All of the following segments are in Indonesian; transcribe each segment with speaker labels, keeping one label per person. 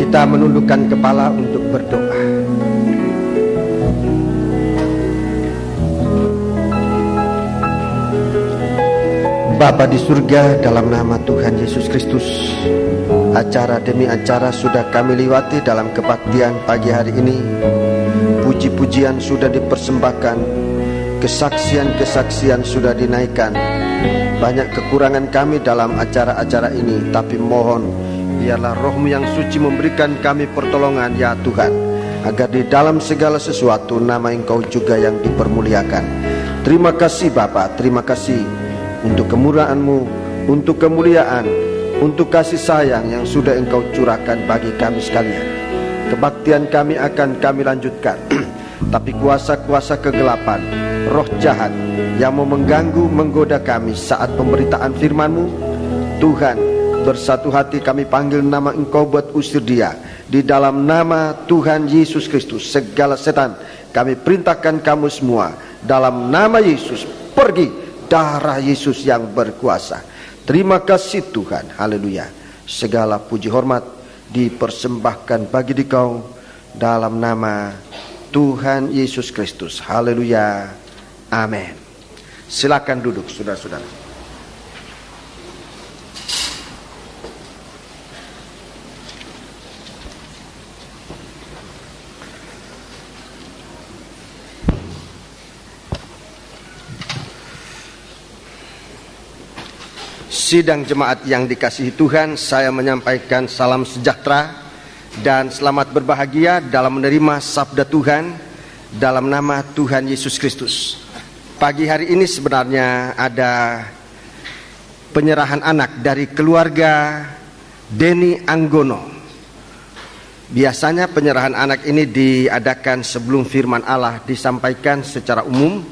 Speaker 1: kita menundukkan kepala untuk berdoa. Bapa di surga, dalam nama Tuhan Yesus Kristus, acara demi acara sudah kami lewati dalam kebaktian pagi hari ini. Puji-pujian sudah dipersembahkan, kesaksian-kesaksian sudah dinaikkan. Banyak kekurangan kami dalam acara-acara ini, tapi mohon biarlah Roh-Mu yang suci memberikan kami pertolongan, ya Tuhan, agar di dalam segala sesuatu nama Engkau juga yang dipermuliakan. Terima kasih Bapa, terima kasih untuk kemurahan-Mu, untuk kemuliaan, untuk kasih sayang yang sudah Engkau curahkan bagi kami sekalian. Kebaktian kami akan kami lanjutkan, tapi kuasa-kuasa kegelapan, roh jahat yang mau mengganggu, menggoda kami saat pemberitaan firman-Mu, Tuhan, bersatu hati kami panggil nama Engkau buat usir dia. Di dalam nama Tuhan Yesus Kristus, segala setan kami perintahkan kamu semua, dalam nama Yesus, pergi. Darah Yesus yang berkuasa. Terima kasih Tuhan. Haleluya. Segala puji hormat dipersembahkan bagi Dikau dalam nama Tuhan Yesus Kristus. Haleluya. Amin. Silakan duduk saudara-saudara. Sidang jemaat yang dikasihi Tuhan, saya menyampaikan salam sejahtera dan selamat berbahagia dalam menerima sabda Tuhan dalam nama Tuhan Yesus Kristus. Pagi hari ini sebenarnya ada penyerahan anak dari keluarga Denny Anggono. Biasanya penyerahan anak ini diadakan sebelum firman Allah disampaikan secara umum.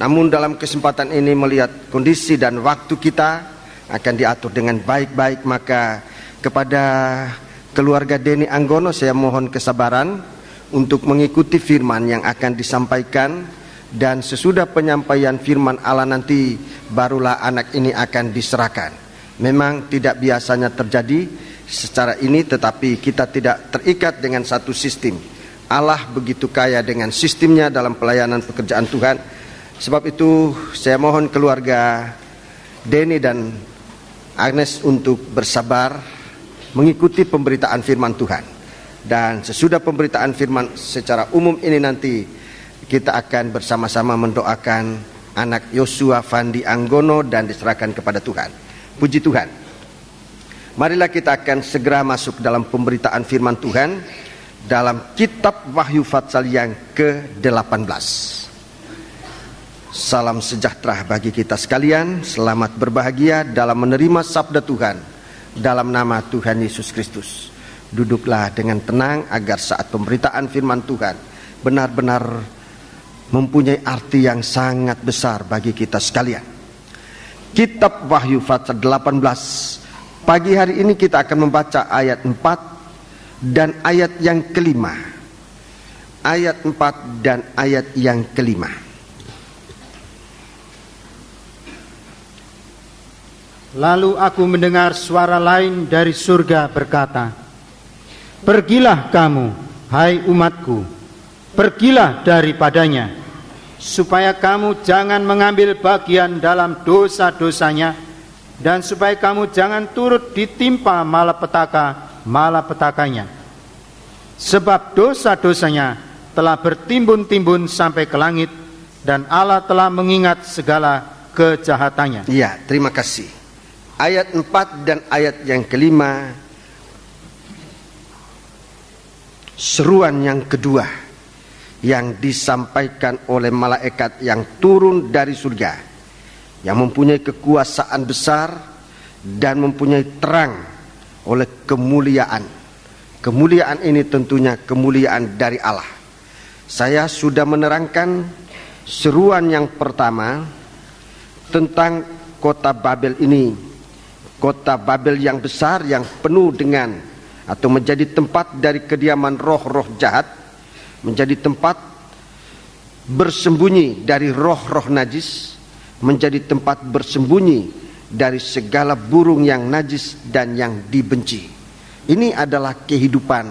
Speaker 1: Namun dalam kesempatan ini melihat kondisi dan waktu kita akan diatur dengan baik-baik, maka kepada keluarga Denny Anggono saya mohon kesabaran untuk mengikuti firman yang akan disampaikan, dan sesudah penyampaian firman Allah nanti barulah anak ini akan diserahkan. Memang tidak biasanya terjadi secara ini, tetapi kita tidak terikat dengan satu sistem. Allah begitu kaya dengan sistemnya dalam pelayanan pekerjaan Tuhan. Sebab itu saya mohon keluarga Denny dan Agnes untuk bersabar mengikuti pemberitaan firman Tuhan. Dan sesudah pemberitaan firman secara umum ini nanti kita akan bersama-sama mendoakan anak Yosua Fandi Anggono dan diserahkan kepada Tuhan. Puji Tuhan. Marilah kita akan segera masuk dalam pemberitaan firman Tuhan dalam kitab Wahyu Fatsal yang ke-18. Salam sejahtera bagi kita sekalian. Selamat berbahagia dalam menerima sabda Tuhan dalam nama Tuhan Yesus Kristus. Duduklah dengan tenang agar saat pemberitaan firman Tuhan benar-benar mempunyai arti yang sangat besar bagi kita sekalian. Kitab Wahyu Fatsal 18. Pagi hari ini kita akan membaca ayat 4 dan ayat yang kelima. Ayat 4 dan ayat yang kelima.
Speaker 2: Lalu aku mendengar suara lain dari surga berkata, "Pergilah kamu, hai umatku, pergilah daripadanya, supaya kamu jangan mengambil bagian dalam dosa-dosanya, dan supaya kamu jangan turut ditimpa malapetaka-malapetakanya. Sebab dosa-dosanya telah bertimbun-timbun sampai ke langit, dan Allah telah mengingat segala kejahatannya."
Speaker 1: Ya, terima kasih. Ayat 4 dan ayat yang kelima, seruan yang kedua yang disampaikan oleh malaikat yang turun dari surga, yang mempunyai kekuasaan besar dan mempunyai terang oleh kemuliaan. Kemuliaan ini tentunya kemuliaan dari Allah. Saya sudah menerangkan seruan yang pertama tentang kota Babel ini. Kota Babel yang besar, yang penuh dengan atau menjadi tempat dari kediaman roh-roh jahat, menjadi tempat bersembunyi dari roh-roh najis, menjadi tempat bersembunyi dari segala burung yang najis dan yang dibenci. Ini adalah kehidupan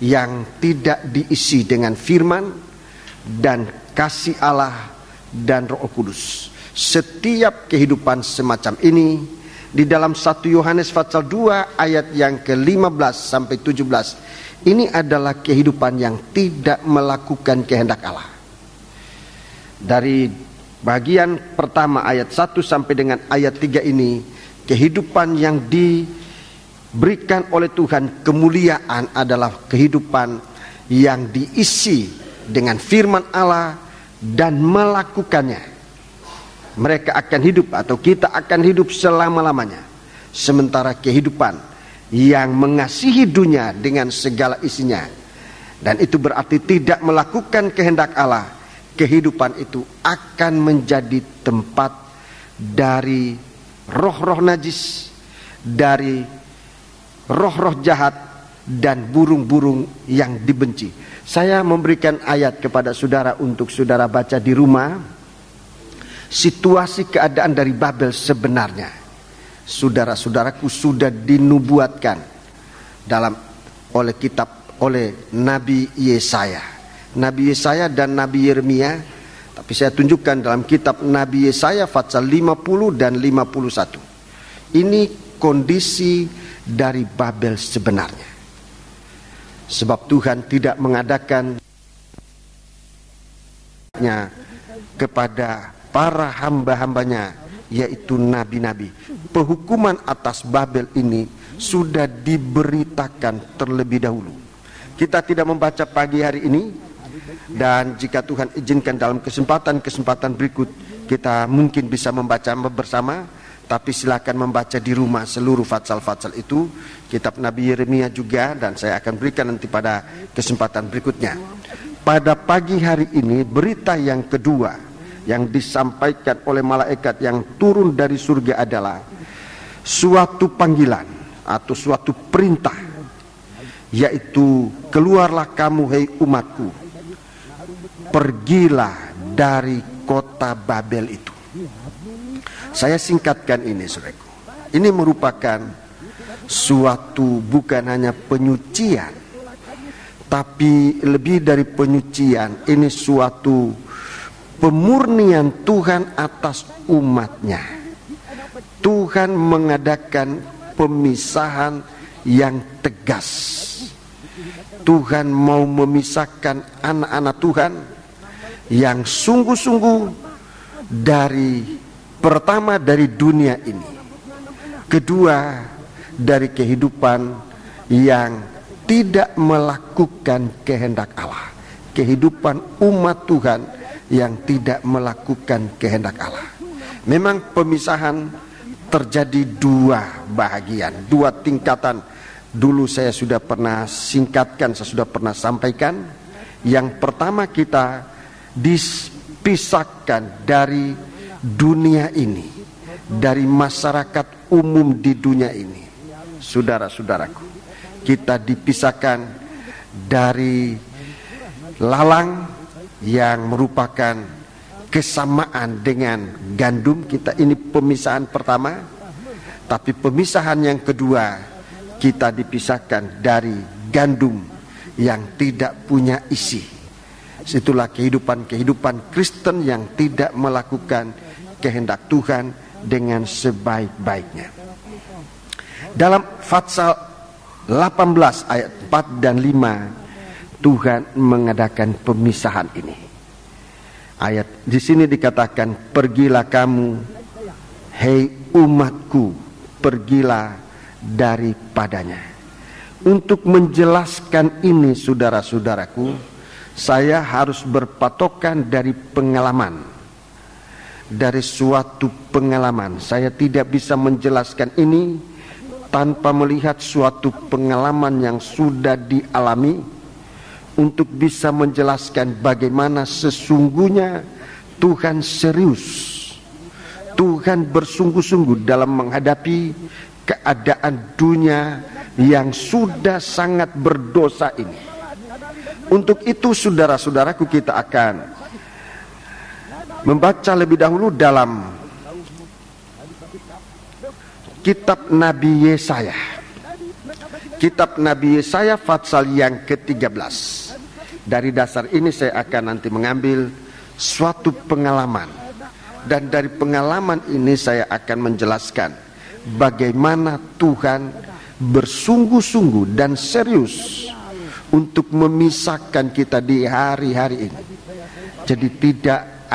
Speaker 1: yang tidak diisi dengan firman dan kasih Allah dan Roh Kudus. Setiap kehidupan semacam ini di dalam 1 Yohanes pasal 2 ayat yang ke-15 sampai 17, ini adalah kehidupan yang tidak melakukan kehendak Allah. Dari bagian pertama ayat 1 sampai dengan ayat 3 ini, kehidupan yang diberikan oleh Tuhan kemuliaan adalah kehidupan yang diisi dengan firman Allah dan melakukannya. Mereka akan hidup atau kita akan hidup selama-lamanya. Sementara kehidupan yang mengasihi dunia dengan segala isinya, dan itu berarti tidak melakukan kehendak Allah, kehidupan itu akan menjadi tempat dari roh-roh najis, dari roh-roh jahat, dan burung-burung yang dibenci. Saya memberikan ayat kepada saudara untuk saudara baca di rumah. Situasi keadaan dari Babel sebenarnya, saudara-saudaraku, sudah dinubuatkan oleh Nabi Yesaya. Nabi Yesaya dan Nabi Yeremia. Tapi saya tunjukkan dalam kitab Nabi Yesaya pasal 50 dan 51. Ini kondisi dari Babel sebenarnya. Sebab Tuhan tidak mengadakan kepada para hamba-hambanya, yaitu nabi-nabi. Penghukuman atas Babel ini sudah diberitakan terlebih dahulu. Kita tidak membaca pagi hari ini, dan jika Tuhan izinkan dalam kesempatan berikut kita mungkin bisa membaca bersama. Tapi silakan membaca di rumah seluruh fatsal-fatsal itu, kitab Nabi Yeremia juga, dan saya akan berikan nanti pada kesempatan berikutnya. Pada pagi hari ini, berita yang kedua yang disampaikan oleh malaikat yang turun dari surga adalah suatu panggilan atau suatu perintah, yaitu keluarlah kamu hai umatku, pergilah dari kota Babel itu. Saya singkatkan ini, saudaraku. Ini merupakan suatu bukan hanya penyucian, tapi lebih dari penyucian, ini suatu pemurnian Tuhan atas umatnya. Tuhan mengadakan pemisahan yang tegas. Tuhan mau memisahkan anak-anak Tuhan yang sungguh-sungguh pertama dari dunia ini, kedua dari kehidupan yang tidak melakukan kehendak Allah, kehidupan umat Tuhan yang tidak melakukan kehendak Allah. Memang pemisahan terjadi dua bahagian, dua tingkatan. Dulu saya sudah pernah singkatkan, saya sudah pernah sampaikan. Yang pertama, kita dipisahkan dari dunia ini, dari masyarakat umum di dunia ini. Saudara-saudaraku, kita dipisahkan dari lalang yang merupakan kesamaan dengan gandum. Kita ini pemisahan pertama. Tapi pemisahan yang kedua, kita dipisahkan dari gandum yang tidak punya isi. Itulah kehidupan Kristen yang tidak melakukan kehendak Tuhan dengan sebaik-baiknya. Dalam Fatsal 18 ayat 4 dan 5, Tuhan mengadakan pemisahan ini. Ayat di sini dikatakan, pergilah kamu, hei umatku, pergilah daripadanya. Untuk menjelaskan ini, saudara-saudaraku, saya harus berpatokan dari pengalaman, dari suatu pengalaman. Saya tidak bisa menjelaskan ini tanpa melihat suatu pengalaman yang sudah dialami, untuk bisa menjelaskan bagaimana sesungguhnya Tuhan serius, Tuhan bersungguh-sungguh dalam menghadapi keadaan dunia yang sudah sangat berdosa ini. Untuk itu, saudara-saudaraku, kita akan membaca lebih dahulu dalam kitab Nabi Yesaya. Kitab Nabi Yesaya pasal yang ke-13. Dari dasar ini saya akan nanti mengambil suatu pengalaman, dan dari pengalaman ini saya akan menjelaskan bagaimana Tuhan bersungguh-sungguh dan serius untuk memisahkan kita di hari-hari ini. Jadi tidak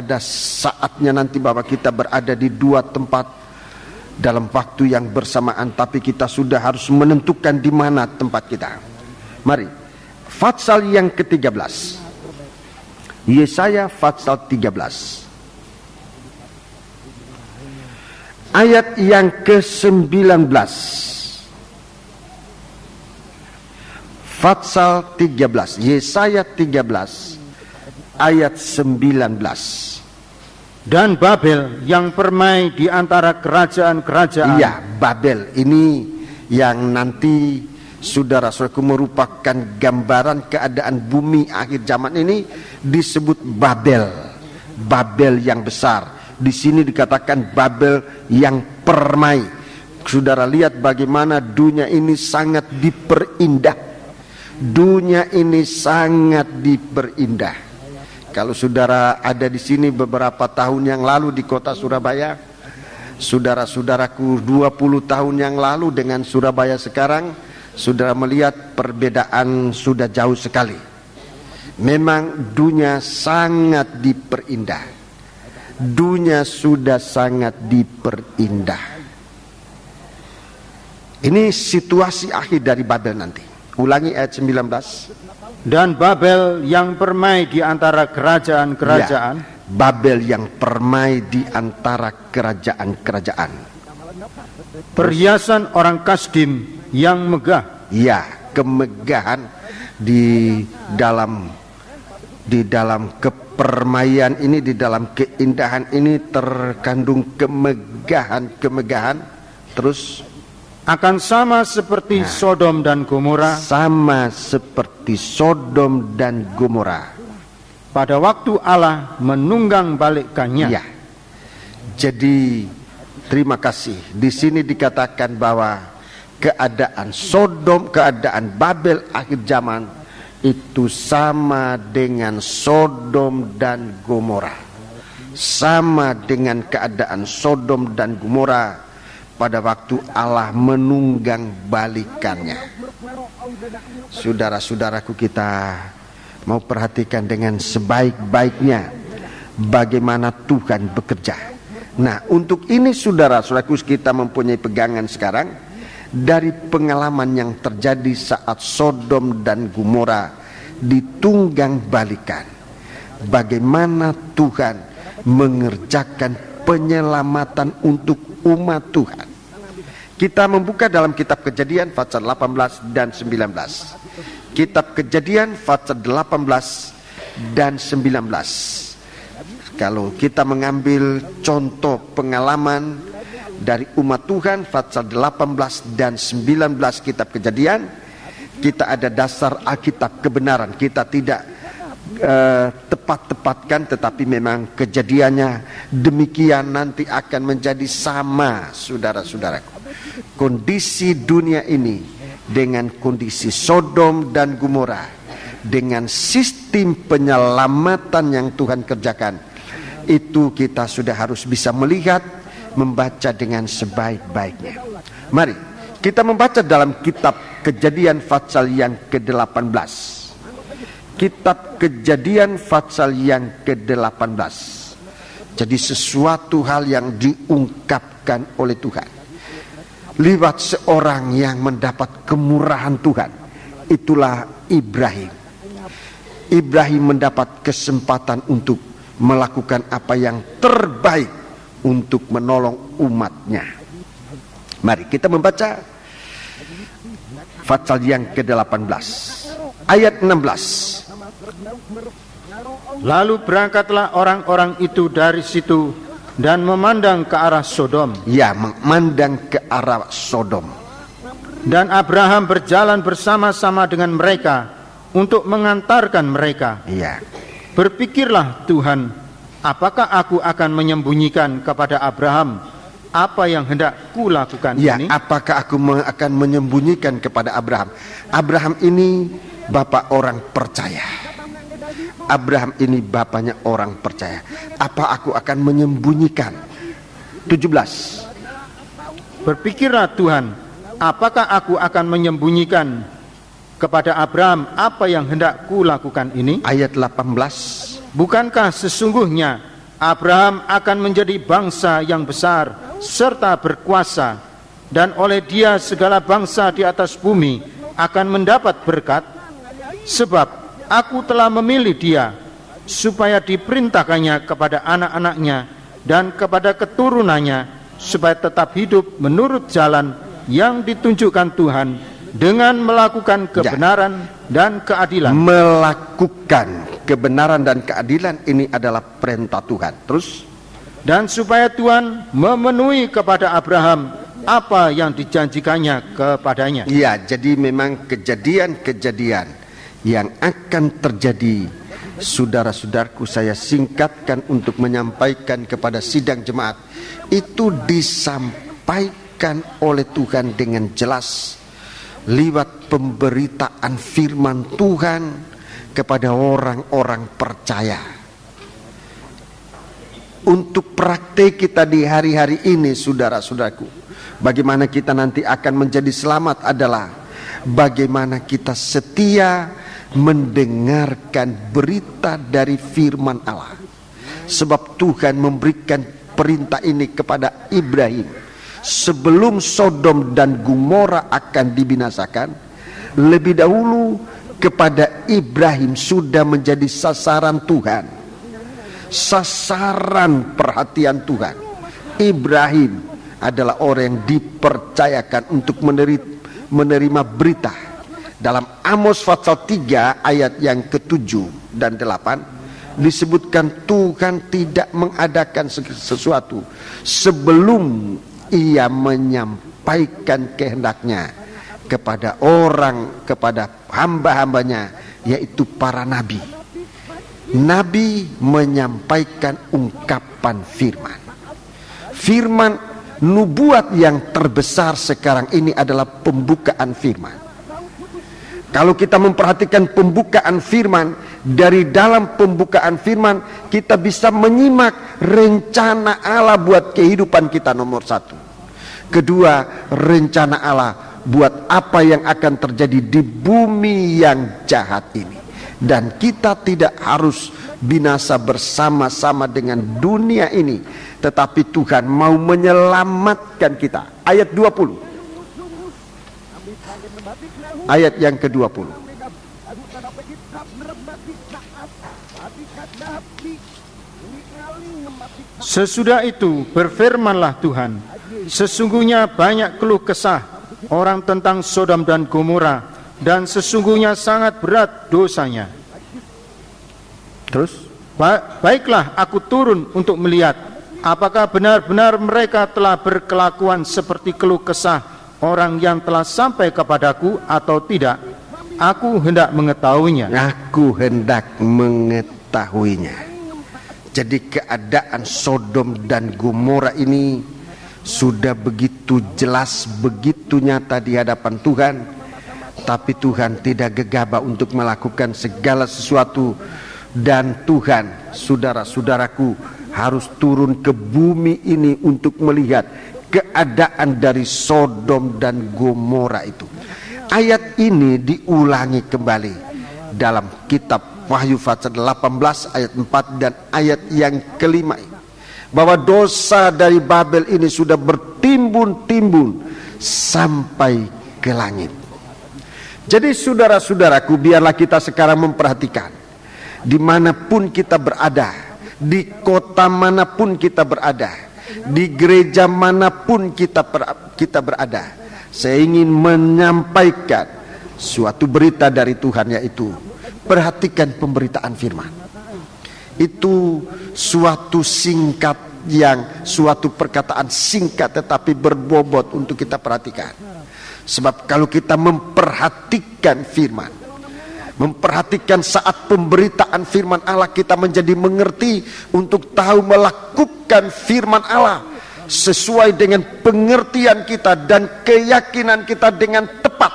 Speaker 1: ada saatnya nanti bahwa kita berada di dua tempat dalam waktu yang bersamaan, tapi kita sudah harus menentukan di mana tempat kita. Mari, pasal yang ke-13. Yesaya pasal 13. Ayat yang ke-19. Pasal 13, Yesaya 13 ayat 19.
Speaker 2: Dan Babel yang permai di antara kerajaan-kerajaan.
Speaker 1: Iya, Babel ini yang nanti saudara-saudaraku merupakan gambaran keadaan bumi akhir zaman ini, disebut Babel. Babel yang besar. Di sini dikatakan Babel yang permai. Saudara lihat bagaimana dunia ini sangat diperindah. Dunia ini sangat diperindah. Kalau saudara ada di sini beberapa tahun yang lalu di kota Surabaya, saudara-saudaraku 20 tahun yang lalu dengan Surabaya sekarang, saudara melihat perbedaan sudah jauh sekali. Memang dunia sangat diperindah. Dunia sudah sangat diperindah. Ini situasi akhir dari Babel nanti. Ulangi ayat 19.
Speaker 2: Dan Babel yang permai di antara kerajaan-kerajaan.
Speaker 1: Ya, Babel yang permai di antara kerajaan-kerajaan.
Speaker 2: Perhiasan orang Kasdim yang megah.
Speaker 1: Ya, kemegahan di dalam kepermaian ini, di dalam keindahan ini terkandung kemegahan. Terus
Speaker 2: akan sama seperti Sodom dan Gomora.
Speaker 1: Sama seperti Sodom dan Gomora.
Speaker 2: Pada waktu Allah menunggang balikkannya.
Speaker 1: Ya. Jadi terima kasih. Di sini dikatakan bahwa keadaan Sodom, keadaan Babel akhir zaman itu sama dengan Sodom dan Gomora. Sama dengan keadaan Sodom dan Gomora pada waktu Allah menunggang balikannya. Saudara-saudaraku, kita mau perhatikan dengan sebaik-baiknya bagaimana Tuhan bekerja. Nah, untuk ini saudara-saudaraku, kita mempunyai pegangan sekarang dari pengalaman yang terjadi saat Sodom dan Gomora ditunggang balikan. Bagaimana Tuhan mengerjakan penyelamatan untuk umat Tuhan. Kita membuka dalam kitab Kejadian pasal 18 dan 19. Kitab Kejadian pasal 18 dan 19. Kalau kita mengambil contoh pengalaman dari umat Tuhan pasal 18 dan 19 kitab Kejadian, kita ada dasar Alkitab kebenaran. Kita tidak tepat-tepatkan, tetapi memang kejadiannya demikian nanti akan menjadi sama, saudara-saudaraku. Kondisi dunia ini dengan kondisi Sodom dan Gomora, dengan sistem penyelamatan yang Tuhan kerjakan, itu kita sudah harus bisa melihat, membaca dengan sebaik-baiknya. Mari kita membaca dalam kitab Kejadian pasal yang ke-18. Kitab Kejadian pasal yang ke-18. Jadi sesuatu hal yang diungkapkan oleh Tuhan lewat seorang yang mendapat kemurahan Tuhan. Itulah Ibrahim. Ibrahim mendapat kesempatan untuk melakukan apa yang terbaik untuk menolong umatnya. Mari kita membaca pasal yang ke-18 ayat 16.
Speaker 2: Lalu berangkatlah orang-orang itu dari situ dan memandang ke arah Sodom.
Speaker 1: Ya, memandang ke arah Sodom.
Speaker 2: Dan Abraham berjalan bersama-sama dengan mereka untuk mengantarkan mereka.
Speaker 1: Ya.
Speaker 2: Berpikirlah Tuhan, apakah aku akan menyembunyikan kepada Abraham apa yang hendak kulakukan
Speaker 1: Ya,
Speaker 2: ini?
Speaker 1: apakah aku akan menyembunyikan kepada Abraham? Abraham ini bapak orang percaya. Abraham ini bapaknya orang percaya. Apa aku akan menyembunyikan? 17.
Speaker 2: Berpikirlah Tuhan, apakah aku akan menyembunyikan kepada Abraham apa yang hendak kulakukan ini?
Speaker 1: Ayat 18.
Speaker 2: Bukankah sesungguhnya Abraham akan menjadi bangsa yang besar serta berkuasa, dan oleh dia segala bangsa di atas bumi akan mendapat berkat? Sebab aku telah memilih dia supaya diperintahkannya kepada anak-anaknya dan kepada keturunannya, supaya tetap hidup menurut jalan yang ditunjukkan Tuhan dengan melakukan kebenaran dan keadilan.
Speaker 1: Melakukan kebenaran dan keadilan, ini adalah perintah Tuhan. Terus,
Speaker 2: dan supaya Tuhan memenuhi kepada Abraham apa yang dijanjikannya kepadanya.
Speaker 1: ya, jadi memang kejadian-kejadian yang akan terjadi, saudara-saudaraku, saya singkatkan untuk menyampaikan kepada sidang jemaat, itu disampaikan oleh Tuhan dengan jelas lewat pemberitaan firman Tuhan kepada orang-orang percaya. Untuk praktek kita di hari-hari ini, saudara-saudaraku, bagaimana kita nanti akan menjadi selamat adalah bagaimana kita setia mendengarkan berita dari firman Allah. Sebab Tuhan memberikan perintah ini kepada Ibrahim sebelum Sodom dan Gomora akan dibinasakan. Lebih dahulu kepada Ibrahim sudah menjadi sasaran Tuhan, sasaran perhatian Tuhan. Ibrahim adalah orang yang dipercayakan untuk menerima berita. Dalam Amos pasal 3 ayat yang ke-7 dan 8 disebutkan Tuhan tidak mengadakan sesuatu sebelum ia menyampaikan kehendaknya kepada kepada hamba-hambanya, yaitu para nabi. Nabi menyampaikan ungkapan firman. Firman nubuat yang terbesar sekarang ini adalah pembukaan firman. Kalau kita memperhatikan pembukaan firman, dari dalam pembukaan firman kita bisa menyimak rencana Allah buat kehidupan kita, nomor satu. Kedua, rencana Allah buat apa yang akan terjadi di bumi yang jahat ini. Dan kita tidak harus binasa bersama-sama dengan dunia ini, tetapi Tuhan mau menyelamatkan kita. Ayat 20. Ayat yang ke-20.
Speaker 2: Sesudah itu berfirmanlah Tuhan, sesungguhnya banyak keluh kesah orang tentang Sodom dan Gomora, dan sesungguhnya sangat berat dosanya.
Speaker 1: Terus,
Speaker 2: baiklah aku turun untuk melihat apakah benar-benar mereka telah berkelakuan seperti keluh kesah orang yang telah sampai kepadaku atau tidak. Aku hendak mengetahuinya.
Speaker 1: Aku hendak mengetahuinya. Jadi keadaan Sodom dan Gomora ini sudah begitu jelas, begitu nyata di hadapan Tuhan. Tapi Tuhan tidak gegabah untuk melakukan segala sesuatu. Dan Tuhan, saudara-saudaraku, harus turun ke bumi ini untuk melihat keadaan dari Sodom dan Gomora itu. Ayat ini diulangi kembali dalam kitab Wahyu pasal 18 ayat 4 dan ayat yang kelima, bahwa dosa dari Babel ini sudah bertimbun-timbun sampai ke langit. Jadi saudara-saudaraku, biarlah kita sekarang memperhatikan dimanapun kita berada, di kota manapun kita berada, di gereja manapun kita berada, saya ingin menyampaikan suatu berita dari Tuhan, yaitu perhatikan pemberitaan firman. Itu suatu suatu perkataan singkat tetapi berbobot untuk kita perhatikan. Sebab kalau kita memperhatikan firman, memperhatikan saat pemberitaan firman Allah, kita menjadi mengerti untuk tahu melakukan firman Allah. sesuai dengan pengertian kita dan keyakinan kita dengan tepat.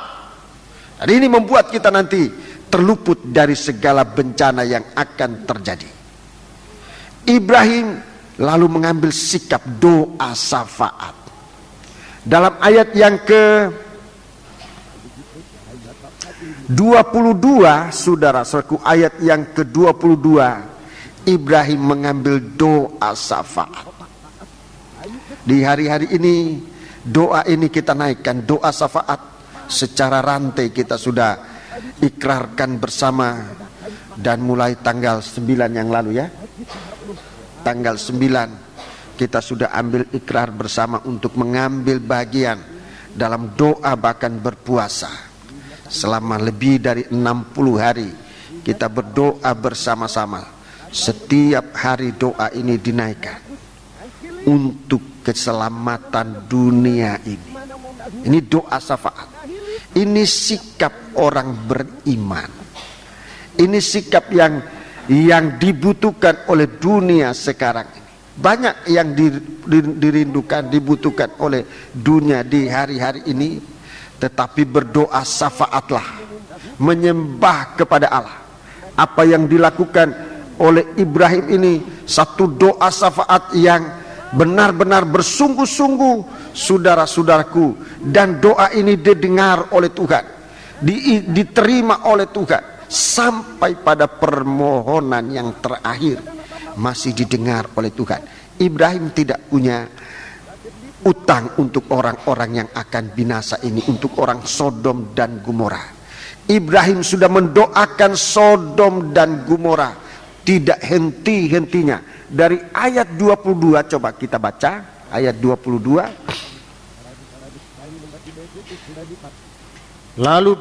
Speaker 1: Dan ini membuat kita nanti terluput dari segala bencana yang akan terjadi. Ibrahim lalu mengambil sikap doa syafaat. Dalam ayat yang ke-22, saudara-saudaraku, ayat yang ke-22, Ibrahim mengambil doa syafaat. Di hari-hari ini, doa ini kita naikkan, doa syafaat secara rantai kita sudah ikrarkan bersama. Dan mulai tanggal 9 yang lalu ya, tanggal 9 kita sudah ambil ikrar bersama untuk mengambil bagian dalam doa bahkan berpuasa. Selama lebih dari 60 hari kita berdoa bersama-sama. Setiap hari doa ini dinaikkan untuk keselamatan dunia ini. Ini doa syafaat. Ini sikap orang beriman. Ini sikap yang dibutuhkan oleh dunia sekarang ini. Banyak yang dirindukan, dibutuhkan oleh dunia di hari-hari ini. Tetapi berdoa syafaatlah, menyembah kepada Allah. Apa yang dilakukan oleh Ibrahim ini satu doa syafaat yang benar-benar bersungguh-sungguh, saudara-saudaraku. Dan doa ini didengar oleh Tuhan, diterima oleh Tuhan. Sampai pada permohonan yang terakhir masih didengar oleh Tuhan. Ibrahim tidak punya utang untuk orang-orang yang akan binasa ini, untuk orang Sodom dan Gomora. Ibrahim sudah mendoakan Sodom dan Gomora tidak henti-hentinya. Dari ayat 22, coba kita baca ayat 22.
Speaker 2: Lalu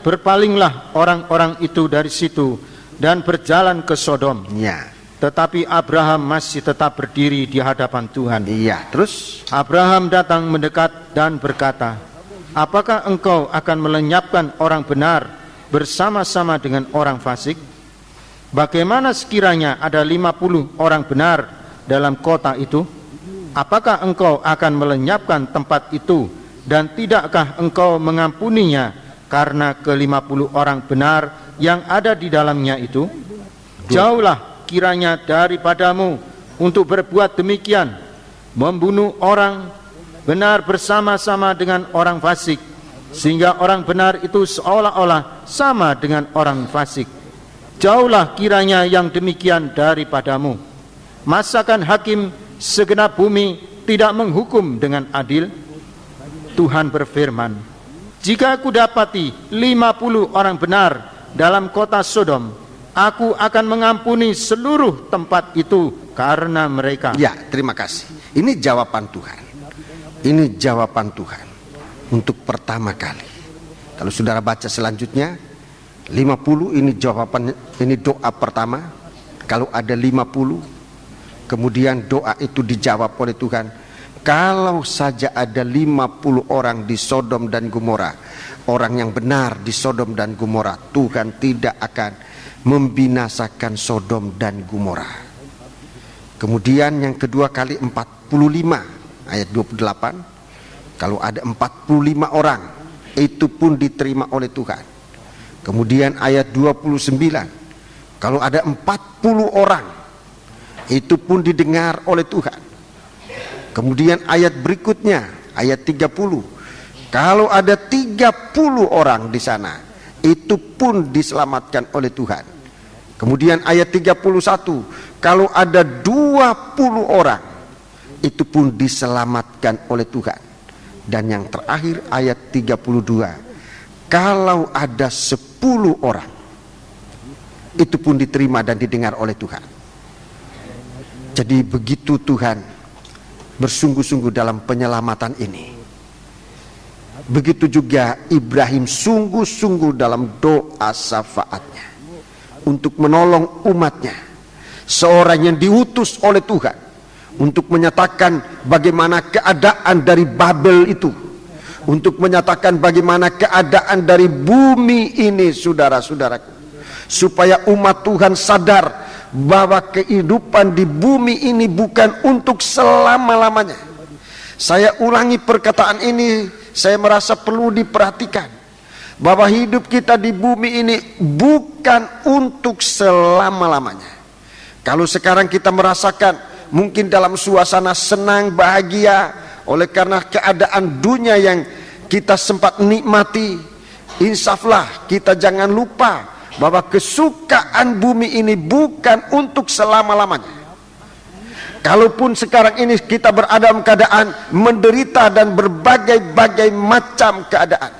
Speaker 2: berpalinglah orang-orang itu dari situ dan berjalan ke Sodom.
Speaker 1: Ya.
Speaker 2: Tetapi Abraham masih tetap berdiri di hadapan Tuhan.
Speaker 1: Iya, terus
Speaker 2: Abraham datang mendekat dan berkata, apakah engkau akan melenyapkan orang benar bersama-sama dengan orang fasik? Bagaimana sekiranya ada 50 orang benar dalam kota itu? Apakah engkau akan melenyapkan tempat itu? Dan tidakkah engkau mengampuninya karena ke-50 orang benar yang ada di dalamnya itu? Jauhlah kiranya daripadamu untuk berbuat demikian, membunuh orang benar bersama-sama dengan orang fasik, sehingga orang benar itu seolah-olah sama dengan orang fasik. Jauhlah kiranya yang demikian daripadamu. Masakan hakim segenap bumi tidak menghukum dengan adil? Tuhan berfirman, jika aku dapati 50 orang benar dalam kota Sodom, aku akan mengampuni seluruh tempat itu karena mereka.
Speaker 1: Ya, terima kasih. Ini jawaban Tuhan. Ini jawaban Tuhan untuk pertama kali. Kalau saudara baca selanjutnya, 50 ini jawaban, ini doa pertama. Kalau ada 50, kemudian doa itu dijawab oleh Tuhan. Kalau saja ada 50 orang di Sodom dan Gomora, orang yang benar di Sodom dan Gomora, Tuhan tidak akan membinasakan Sodom dan Gomora. Kemudian yang kedua kali 45 ayat 28, kalau ada 45 orang itu pun diterima oleh Tuhan. Kemudian ayat 29, kalau ada 40 orang itu pun didengar oleh Tuhan. Kemudian ayat berikutnya ayat 30, kalau ada 30 orang di sana itu pun diselamatkan oleh Tuhan. Kemudian ayat 31, kalau ada 20 orang itu pun diselamatkan oleh Tuhan. Dan yang terakhir ayat 32, kalau ada 10 orang itu pun diterima dan didengar oleh Tuhan. Jadi begitu Tuhan bersungguh-sungguh dalam penyelamatan ini, begitu juga Ibrahim sungguh-sungguh dalam doa syafaatnya untuk menolong umatnya, seorang yang diutus oleh Tuhan untuk menyatakan bagaimana keadaan dari Babel itu, untuk menyatakan bagaimana keadaan dari bumi ini, saudara-saudaraku, supaya umat Tuhan sadar bahwa kehidupan di bumi ini bukan untuk selama-lamanya. Saya ulangi perkataan ini, saya merasa perlu diperhatikan bahwa hidup kita di bumi ini bukan untuk selama-lamanya. Kalau sekarang kita merasakan mungkin dalam suasana senang, bahagia oleh karena keadaan dunia yang kita sempat nikmati, insaflah kita jangan lupa bahwa kesukaan bumi ini bukan untuk selama-lamanya. Kalaupun sekarang ini kita berada dalam keadaan menderita dan berbagai-bagai macam keadaan,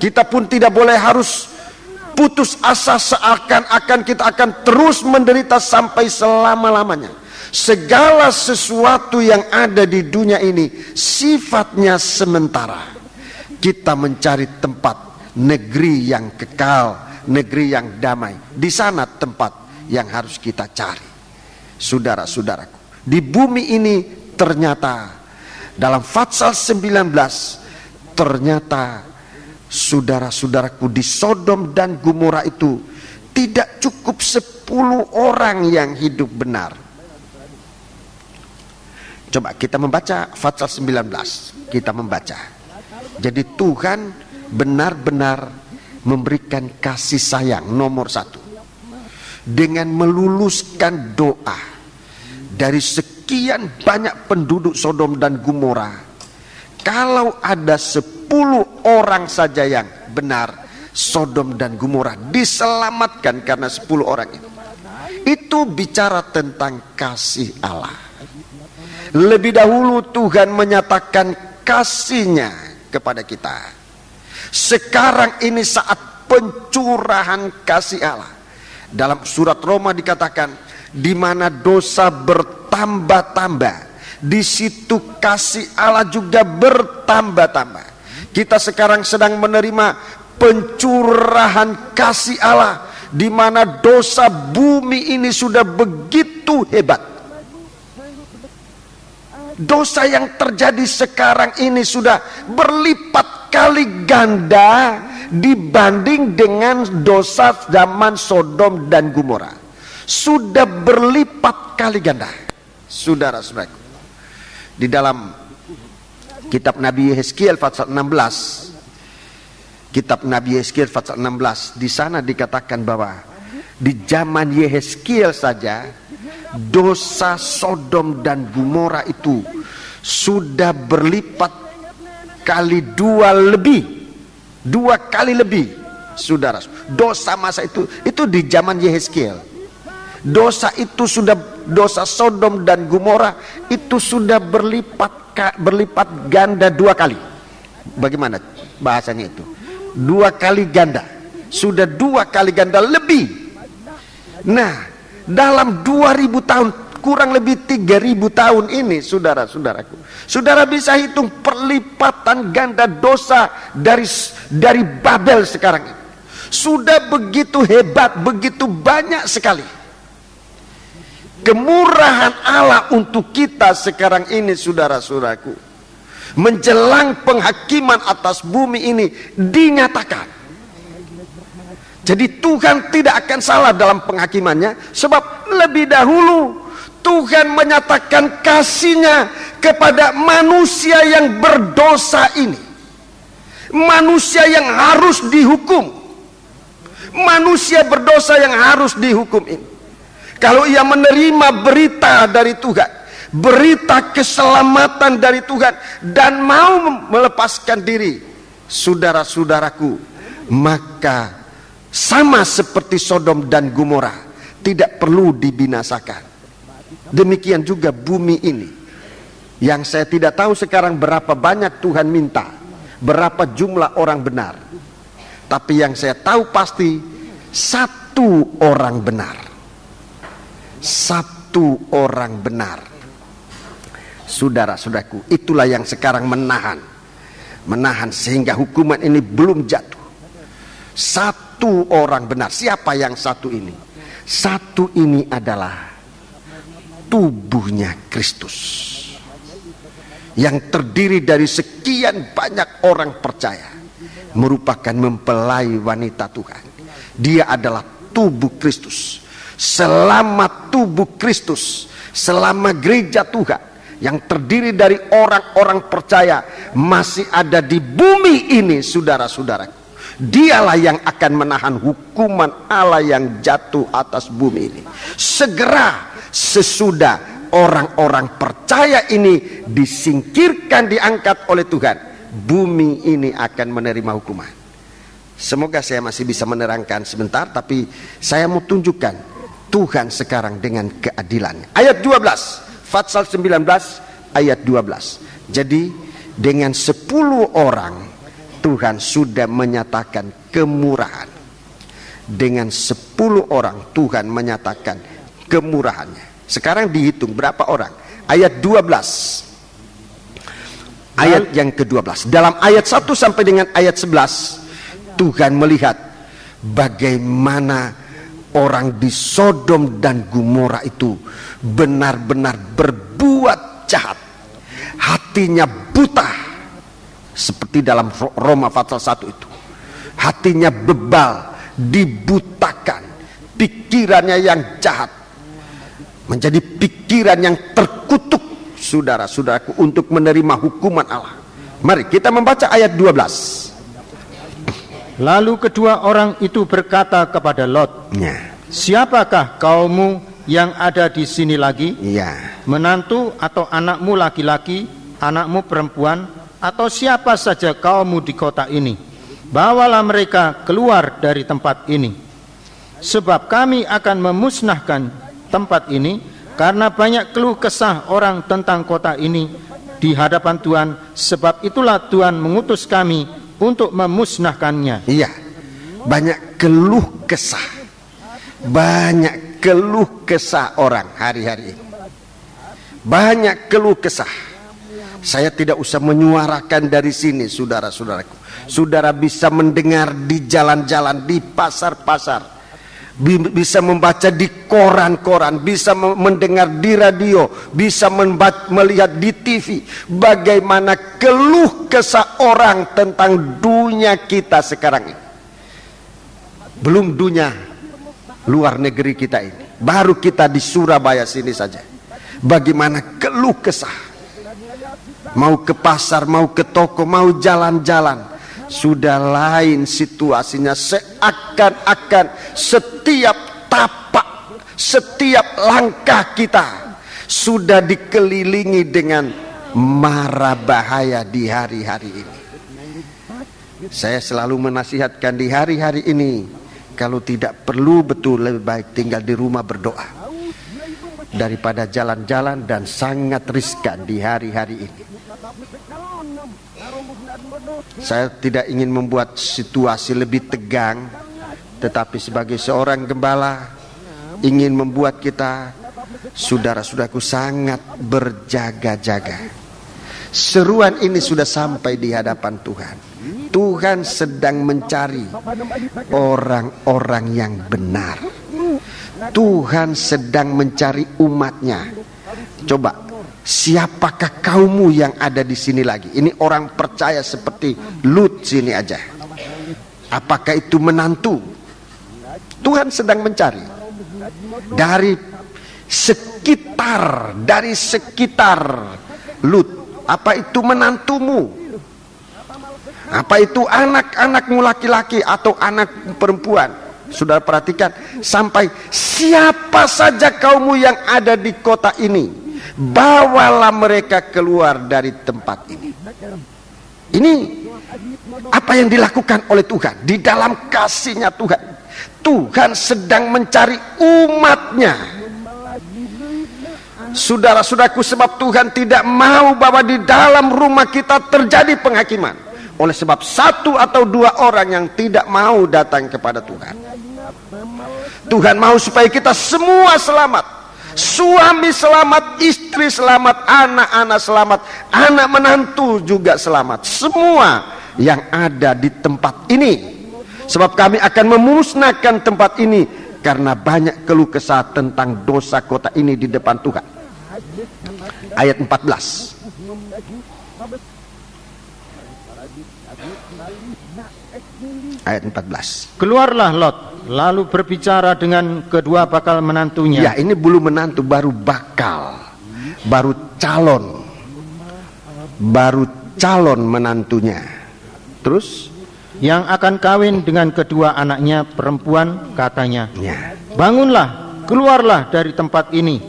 Speaker 1: kita pun tidak boleh harus putus asa seakan-akan kita akan terus menderita sampai selama-lamanya. Segala sesuatu yang ada di dunia ini sifatnya sementara. Kita mencari tempat negeri yang kekal, negeri yang damai. Di sana tempat yang harus kita cari. Saudara-saudaraku, di bumi ini ternyata dalam Fatsal 19 ternyata saudara-saudaraku di Sodom dan Gomora itu tidak cukup 10 orang yang hidup benar. Coba kita membaca Fatsal 19, kita membaca. Jadi Tuhan benar-benar memberikan kasih sayang nomor 1 dengan meluluskan doa dari sekian banyak penduduk Sodom dan Gomora. Kalau ada 10 orang saja yang benar, Sodom dan Gomora diselamatkan karena 10 orang itu. Itu bicara tentang kasih Allah. Lebih dahulu Tuhan menyatakan kasih-Nya kepada kita. Sekarang ini saat pencurahan kasih Allah. Dalam surat Roma dikatakan, di mana dosa bertambah-tambah, di situ kasih Allah juga bertambah-tambah. Kita sekarang sedang menerima pencurahan kasih Allah, di mana dosa bumi ini sudah begitu hebat. Dosa yang terjadi sekarang ini sudah berlipat kali ganda dibanding dengan dosa zaman Sodom dan Gomora. Sudah berlipat kali ganda. Saudara-saudaraku, di dalam kitab Nabi Yehezkiel pasal 16, kitab Nabi Yehezkiel pasal 16, di sana dikatakan bahwa di zaman Yehezkiel saja dosa Sodom dan Gomora itu sudah berlipat kali 2 kali lebih. Saudara, dosa masa itu di zaman Yehezkiel. Dosa itu sudah, dosa Sodom dan Gomora itu sudah berlipat ganda 2 kali. Bagaimana bahasanya itu? 2 kali ganda. Sudah 2 kali ganda lebih. Nah, dalam 2000 tahun, kurang lebih 3000 tahun ini, saudara-saudaraku, saudara bisa hitung perlipatan ganda dosa dari Babel sekarang ini. Sudah begitu hebat, begitu banyak sekali. Kemurahan Allah untuk kita sekarang ini, saudara-saudaraku, menjelang penghakiman atas bumi ini dinyatakan. Jadi Tuhan tidak akan salah dalam penghakimannya, sebab lebih dahulu Tuhan menyatakan kasih-Nya kepada manusia yang berdosa ini. Manusia yang harus dihukum. Manusia berdosa yang harus dihukum ini. Kalau ia menerima berita dari Tuhan, berita keselamatan dari Tuhan, dan mau melepaskan diri, saudara-saudaraku, maka sama seperti Sodom dan Gomora, tidak perlu dibinasakan. Demikian juga bumi ini, yang saya tidak tahu sekarang berapa banyak Tuhan minta, berapa jumlah orang benar. Tapi yang saya tahu pasti, 1 orang benar. 1 orang benar. Saudara-saudaraku, itulah yang sekarang menahan sehingga hukuman ini belum jatuh. 1 orang benar. Siapa yang 1 ini? 1 ini adalah tubuhnya Kristus, yang terdiri dari sekian banyak orang percaya, merupakan mempelai wanita Tuhan. Dia adalah tubuh Kristus. Selama tubuh Kristus, selama gereja Tuhan yang terdiri dari orang-orang percaya masih ada di bumi ini, saudara-saudaraku. Dialah yang akan menahan hukuman Allah yang jatuh atas bumi ini. Segera sesudah orang-orang percaya ini disingkirkan, diangkat oleh Tuhan, bumi ini akan menerima hukuman. Semoga saya masih bisa menerangkan sebentar, tapi saya mau tunjukkan Tuhan sekarang dengan keadilannya. Ayat 12, Fatsal 19 ayat 12. Jadi dengan 10 orang Tuhan sudah menyatakan kemurahan. Dengan 10 orang Tuhan menyatakan kemurahannya. Sekarang dihitung berapa orang. Ayat 12. Ayat yang ke-12. Dalam ayat 1 sampai dengan ayat 11, Tuhan melihat bagaimana orang di Sodom dan Gomora itu benar-benar berbuat jahat. Hatinya buta. Seperti dalam Roma pasal 1 itu. Hatinya bebal, dibutakan. Pikirannya yang jahat menjadi pikiran yang terkutuk, saudara-saudaraku, untuk menerima hukuman Allah. Mari kita membaca ayat 12.
Speaker 2: Lalu kedua orang itu berkata kepada Lot, siapakah kaummu yang ada di sini lagi? Menantu atau anakmu laki-laki, anakmu perempuan, atau siapa saja kaummu di kota ini? Bawalah mereka keluar dari tempat ini, sebab kami akan memusnahkan tempat ini, karena banyak keluh kesah orang tentang kota ini di hadapan Tuhan. Sebab itulah Tuhan mengutus kami untuk memusnahkannya.
Speaker 1: Iya, banyak keluh kesah, banyak keluh kesah orang hari-hari ini. Banyak keluh kesah. Saya tidak usah menyuarakan dari sini, saudara-saudaraku. Saudara bisa mendengar di jalan-jalan, di pasar-pasar, bisa membaca di koran-koran, bisa mendengar di radio, bisa melihat di TV bagaimana keluh kesah orang tentang dunia kita sekarang ini. Belum dunia luar negeri kita ini, baru kita di Surabaya sini saja. Bagaimana keluh kesah. Mau ke pasar, mau ke toko, mau jalan-jalan, sudah lain situasinya. Seakan-akan setiap tapak, setiap langkah kita sudah dikelilingi dengan mara bahaya di hari-hari ini. Saya selalu menasihatkan di hari-hari ini, kalau tidak perlu betul, lebih baik tinggal di rumah berdoa daripada jalan-jalan dan sangat riskan di hari-hari ini. Saya tidak ingin membuat situasi lebih tegang, tetapi sebagai seorang gembala ingin membuat kita, saudara-saudaraku, sangat berjaga-jaga. Seruan ini sudah sampai di hadapan Tuhan. Tuhan sedang mencari orang-orang yang benar. Tuhan sedang mencari umatnya. Coba, siapakah kaummu yang ada di sini lagi? Ini orang percaya seperti Lut sini aja. Apakah itu menantu? Tuhan sedang mencari dari sekitar Lut. Apa itu menantumu? Apa itu anak-anakmu laki-laki atau anak perempuan? Saudara perhatikan, sampai siapa saja kaummu yang ada di kota ini, bawalah mereka keluar dari tempat ini. Ini apa yang dilakukan oleh Tuhan di dalam kasih-Nya Tuhan. Tuhan sedang mencari umatnya. Saudara-saudaraku, sebab Tuhan tidak mau bahwa di dalam rumah kita terjadi penghakiman. Oleh sebab satu atau dua orang yang tidak mau datang kepada Tuhan. Tuhan mau supaya kita semua selamat. Suami selamat, istri selamat, anak-anak selamat, anak menantu juga selamat. Semua yang ada di tempat ini. Sebab kami akan memusnahkan tempat ini karena banyak keluh kesah tentang dosa kota ini di depan Tuhan. Ayat 14. Ayat 14.
Speaker 2: Keluarlah Lot, lalu berbicara dengan kedua bakal menantunya.
Speaker 1: Ya, ini belum menantu, baru bakal. baru calon menantunya. Terus
Speaker 2: yang akan kawin dengan kedua anaknya perempuan, katanya,
Speaker 1: ya,
Speaker 2: bangunlah, keluarlah dari tempat ini,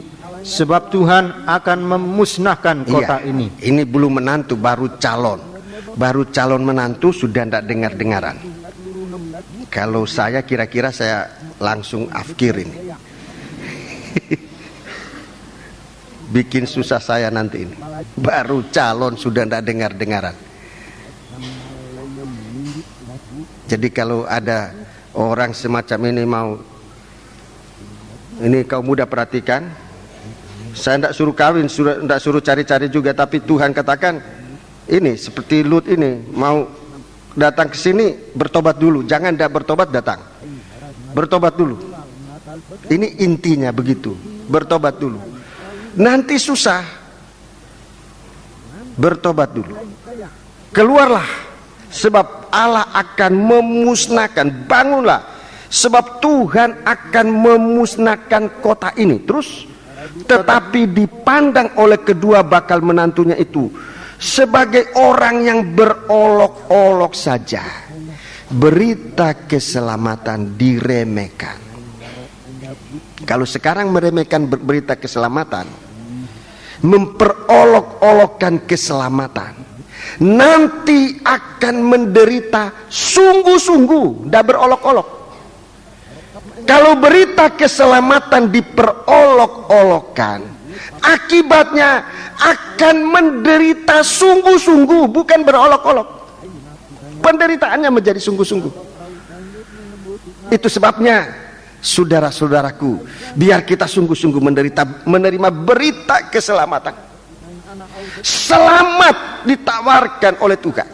Speaker 2: sebab Tuhan akan memusnahkan kota ini.
Speaker 1: Ini belum menantu, baru calon menantu sudah tidak dengar-dengaran. Kalau saya kira-kira saya langsung afkir ini. Bikin susah saya nanti ini. Baru calon sudah tidak dengar-dengaran. Jadi kalau ada orang semacam ini mau, ini kaum muda perhatikan, saya tidak suruh kawin, tidak suruh cari-cari juga, tapi Tuhan katakan ini seperti Lut ini mau datang ke sini, bertobat dulu, jangan tidak bertobat datang, bertobat dulu. Ini intinya begitu, bertobat dulu. Nanti susah, bertobat dulu. Keluarlah, sebab Allah akan memusnahkan. Bangunlah, sebab Tuhan akan memusnahkan kota ini. Terus, tetapi dipandang oleh kedua bakal menantunya itu sebagai orang yang berolok-olok saja. Berita keselamatan diremehkan. Kalau sekarang meremehkan berita keselamatan, memperolok-olokkan keselamatan, nanti akan menderita sungguh-sungguh, tidak berolok-olok. Kalau berita keselamatan diperolok-olokkan, akibatnya akan menderita sungguh-sungguh, bukan berolok-olok. Penderitaannya menjadi sungguh-sungguh. Itu sebabnya, saudara-saudaraku, biar kita sungguh-sungguh menerima berita keselamatan. Selamat ditawarkan oleh Tuhan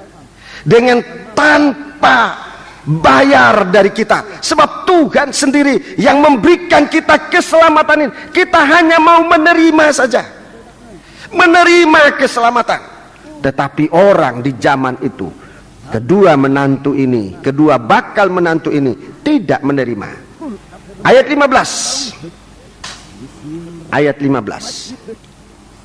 Speaker 1: dengan tanpa bayar dari kita, sebab Tuhan sendiri yang memberikan kita keselamatan ini. Kita hanya mau menerima saja, menerima keselamatan. Tetapi orang di zaman itu, kedua menantu ini, kedua bakal menantu ini tidak menerima. Ayat 15. Ayat 15.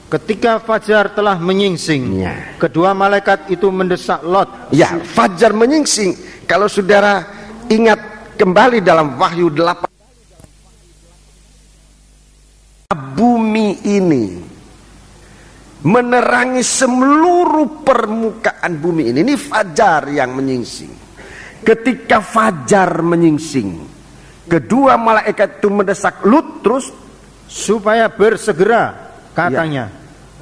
Speaker 2: Ketika fajar telah menyingsing,
Speaker 1: Ya.
Speaker 2: kedua malaikat itu mendesak Lot.
Speaker 1: Ya, fajar menyingsing. Kalau saudara ingat kembali dalam Wahyu 8, bumi ini menerangi seluruh permukaan bumi ini. Ini fajar yang menyingsing. Ketika fajar menyingsing, kedua malaikat itu mendesak Lut, terus
Speaker 2: supaya bersegera, katanya,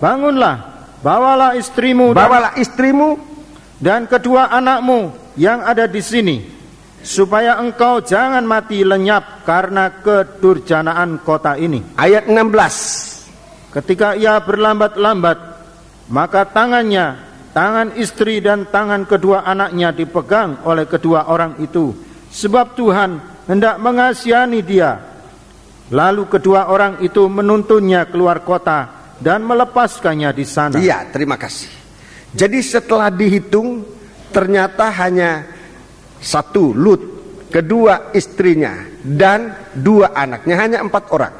Speaker 2: bangunlah, bawalah istrimu dan kedua anakmu yang ada di sini, supaya engkau jangan mati lenyap karena kedurjanaan kota ini.
Speaker 1: Ayat 16.
Speaker 2: Ketika ia berlambat-lambat, maka tangan istri dan tangan kedua anaknya dipegang oleh kedua orang itu, sebab Tuhan hendak mengasihani dia. Lalu kedua orang itu menuntunnya keluar kota dan melepaskannya di sana.
Speaker 1: Iya, terima kasih. Jadi setelah dihitung, ternyata hanya satu, Lut, kedua istrinya, dan dua anaknya, hanya 4 orang.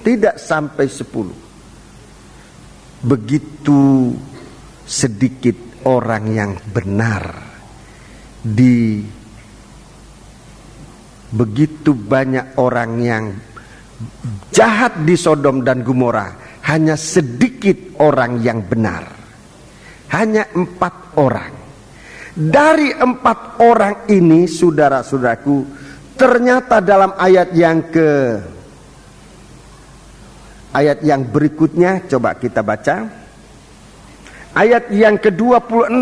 Speaker 1: Tidak sampai 10. Begitu sedikit orang yang benar begitu banyak orang yang jahat di Sodom dan Gomora, hanya sedikit orang yang benar. Hanya 4 orang. Dari 4 orang ini, saudara-saudaraku, ternyata dalam ayat yang berikutnya, coba kita baca. Ayat yang ke-26.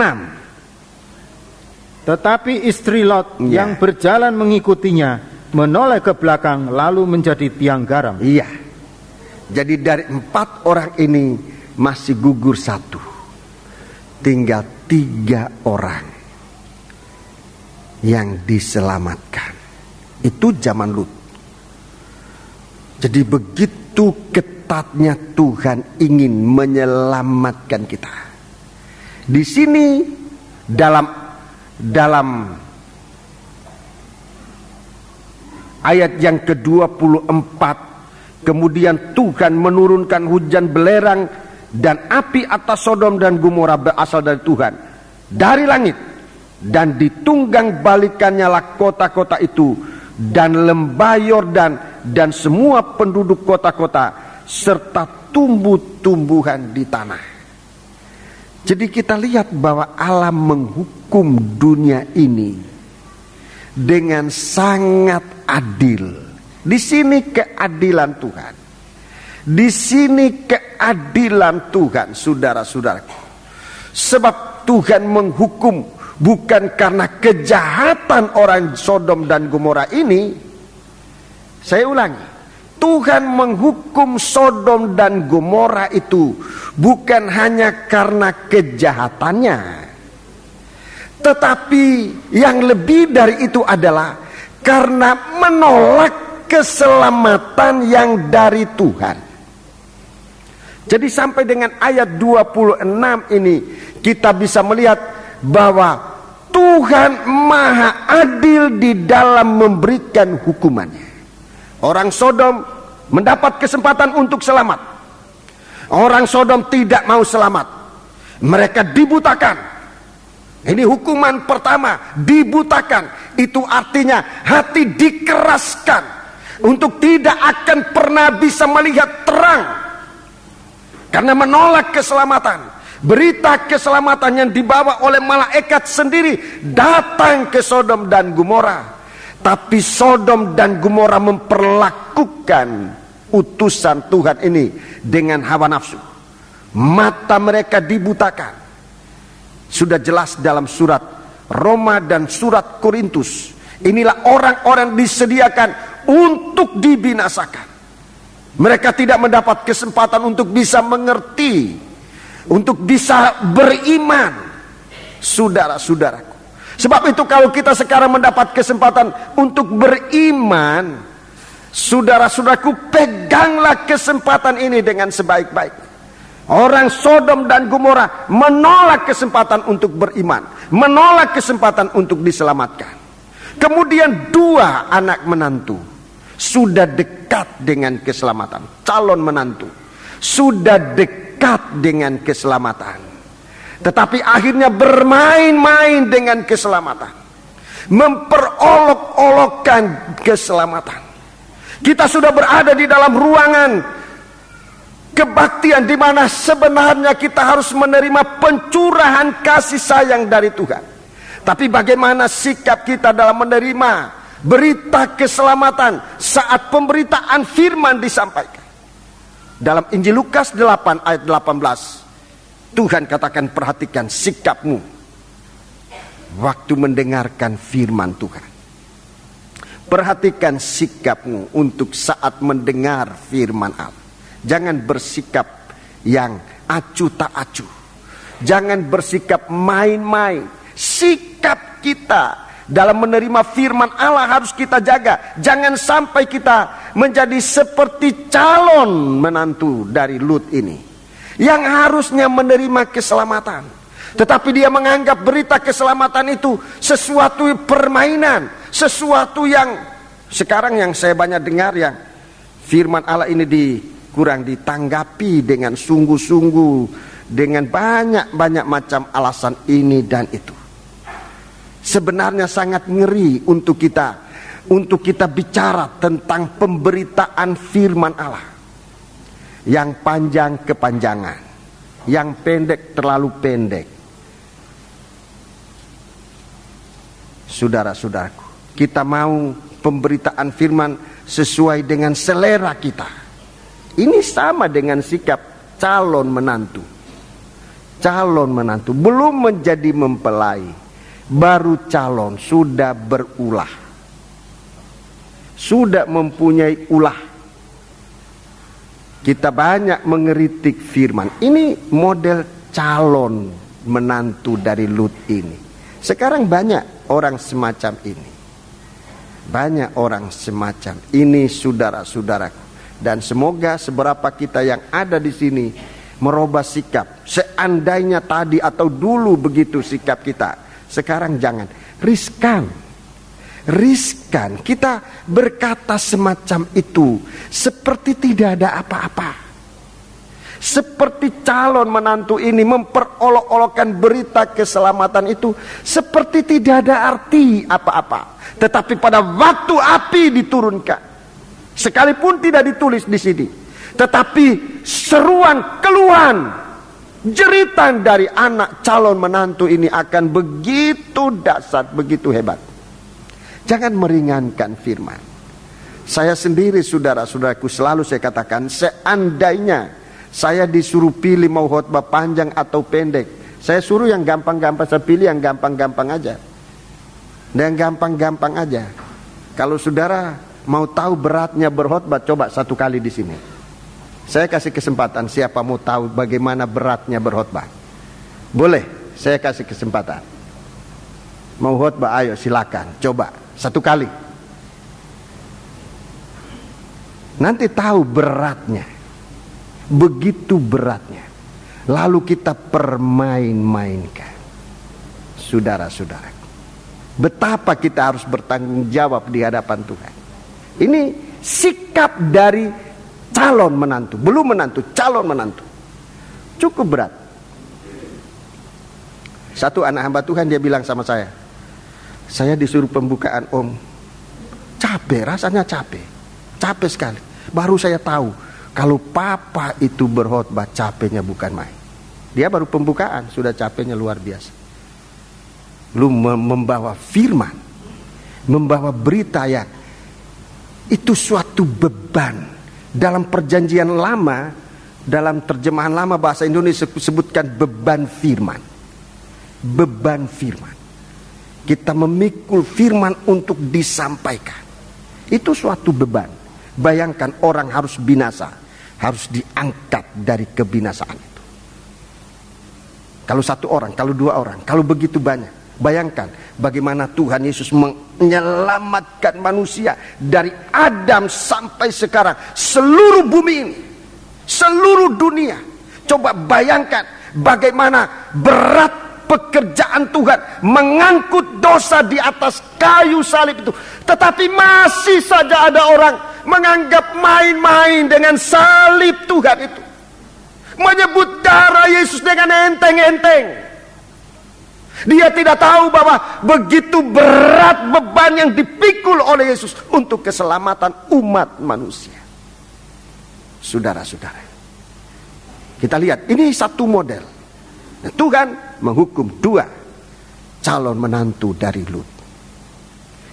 Speaker 2: Tetapi istri Lot yang berjalan mengikutinya menoleh ke belakang lalu menjadi tiang garam.
Speaker 1: Iya. Jadi dari 4 orang ini masih gugur 1. Tinggal 3 orang yang diselamatkan. Itu zaman Lut. Jadi begitu ketatnya Tuhan ingin menyelamatkan kita. Di sini dalam ayat yang ke-24 Kemudian Tuhan menurunkan hujan belerang dan api atas Sodom dan Gomora berasal dari Tuhan, dari langit. Dan ditunggang balikannya lah kota-kota itu dan lembah Yordan dan semua penduduk kota-kota serta tumbuh-tumbuhan di tanah. Jadi kita lihat bahwa Allah menghukum dunia ini dengan sangat adil. Di sini keadilan Tuhan. Di sini keadilan Tuhan, saudara-saudaraku. Sebab Tuhan menghukum bukan karena kejahatan orang Sodom dan Gomora ini. Saya ulangi, Tuhan menghukum Sodom dan Gomora itu bukan hanya karena kejahatannya, tetapi yang lebih dari itu adalah karena menolak keselamatan yang dari Tuhan. Jadi sampai dengan ayat 26 ini kita bisa melihat bahwa Tuhan maha adil di dalam memberikan hukumannya. Orang Sodom mendapat kesempatan untuk selamat. Orang Sodom tidak mau selamat. Mereka dibutakan. Ini hukuman pertama, dibutakan. Itu artinya hati dikeraskan untuk tidak akan pernah bisa melihat terang, karena menolak keselamatan. Berita keselamatan yang dibawa oleh malaikat sendiri datang ke Sodom dan Gomora. Tapi Sodom dan Gomora memperlakukan utusan Tuhan ini dengan hawa nafsu. Mata mereka dibutakan. Sudah jelas dalam surat Roma dan surat Korintus. Inilah orang-orang disediakan untuk dibinasakan. Mereka tidak mendapat kesempatan untuk bisa mengerti, untuk bisa beriman, saudara-saudaraku. Sebab itu kalau kita sekarang mendapat kesempatan untuk beriman, saudara-saudaraku, peganglah kesempatan ini dengan sebaik-baik. Orang Sodom dan Gomora menolak kesempatan untuk beriman, menolak kesempatan untuk diselamatkan. Kemudian dua anak menantu sudah dekat dengan keselamatan. Calon menantu sudah dekat dengan keselamatan, tetapi akhirnya bermain-main dengan keselamatan, memperolok-olokkan keselamatan. Kita sudah berada di dalam ruangan kebaktian di mana sebenarnya kita harus menerima pencurahan kasih sayang dari Tuhan. Tapi bagaimana sikap kita dalam menerima berita keselamatan saat pemberitaan firman disampaikan? Dalam Injil Lukas 8 ayat 18, Tuhan katakan, perhatikan sikapmu waktu mendengarkan firman Tuhan. Perhatikan sikapmu untuk saat mendengar firman Allah. Jangan bersikap yang acuh tak acuh. Jangan bersikap main-main. Sikap kita dalam menerima firman Allah harus kita jaga. Jangan sampai kita menjadi seperti calon menantu dari Lut ini, yang harusnya menerima keselamatan, tetapi dia menganggap berita keselamatan itu sesuatu permainan, sesuatu yang sekarang yang saya banyak dengar, yang firman Allah ini kurang ditanggapi dengan sungguh-sungguh, dengan banyak-banyak macam alasan ini dan itu. Sebenarnya sangat ngeri untuk kita bicara tentang pemberitaan firman Allah. Yang panjang kepanjangan, yang pendek terlalu pendek. Saudara-saudaraku, kita mau pemberitaan firman sesuai dengan selera kita. Ini sama dengan sikap calon menantu. Calon menantu belum menjadi mempelai, baru calon sudah berulah, sudah mempunyai ulah. Kita banyak mengeritik firman. Ini model calon menantu dari Lut ini. Sekarang banyak orang semacam ini. Banyak orang semacam ini, saudara-saudaraku. Dan semoga seberapa kita yang ada di sini merubah sikap. Seandainya tadi atau dulu begitu sikap kita, sekarang jangan. Riskan. riskan. Kita berkata semacam itu seperti tidak ada apa-apa. Seperti calon menantu ini memperolok-olokkan berita keselamatan itu seperti tidak ada arti apa-apa. Tetapi pada waktu api diturunkan, sekalipun tidak ditulis di sini, tetapi seruan, keluhan, jeritan dari anak calon menantu ini akan begitu dahsyat, begitu hebat. Jangan meringankan firman. Saya sendiri, saudara-saudaraku, selalu saya katakan, seandainya saya disuruh pilih mau khotbah panjang atau pendek, saya suruh yang gampang-gampang, saya pilih yang gampang-gampang aja. Dan gampang-gampang aja. Kalau saudara mau tahu beratnya berkhotbah, coba satu kali di sini. Saya kasih kesempatan, siapa mau tahu bagaimana beratnya berkhotbah? Boleh, saya kasih kesempatan. Mau khotbah, ayo silakan, coba satu kali. Nanti tahu beratnya. Begitu beratnya. Lalu kita permain-mainkan. Saudara-saudara, betapa kita harus bertanggung jawab di hadapan Tuhan. Ini sikap dari calon menantu, belum menantu, calon menantu. Cukup berat. Satu anak hamba Tuhan, dia bilang sama saya disuruh pembukaan om, capek, rasanya capek sekali. Baru saya tahu kalau papa itu berkhotbah capeknya bukan main. Dia baru pembukaan sudah capeknya luar biasa. Lu membawa firman, membawa berita yang itu suatu beban. Dalam perjanjian lama, dalam terjemahan lama bahasa Indonesia sebutkan beban firman. Beban firman. Kita memikul firman untuk disampaikan. Itu suatu beban. Bayangkan orang harus binasa, harus diangkat dari kebinasaan itu. Kalau satu orang, kalau dua orang, kalau begitu banyak. Bayangkan bagaimana Tuhan Yesus menyelamatkan manusia dari Adam sampai sekarang. Seluruh bumi ini, seluruh dunia. Coba bayangkan bagaimana berat pekerjaan Tuhan mengangkut dosa di atas kayu salib itu. Tetapi masih saja ada orang menganggap main-main dengan salib Tuhan itu. Menyebut darah Yesus dengan enteng-enteng. Dia tidak tahu bahwa begitu berat beban yang dipikul oleh Yesus untuk keselamatan umat manusia. Saudara-saudara, kita lihat ini satu model. Tuhan menghukum dua calon menantu dari Lut.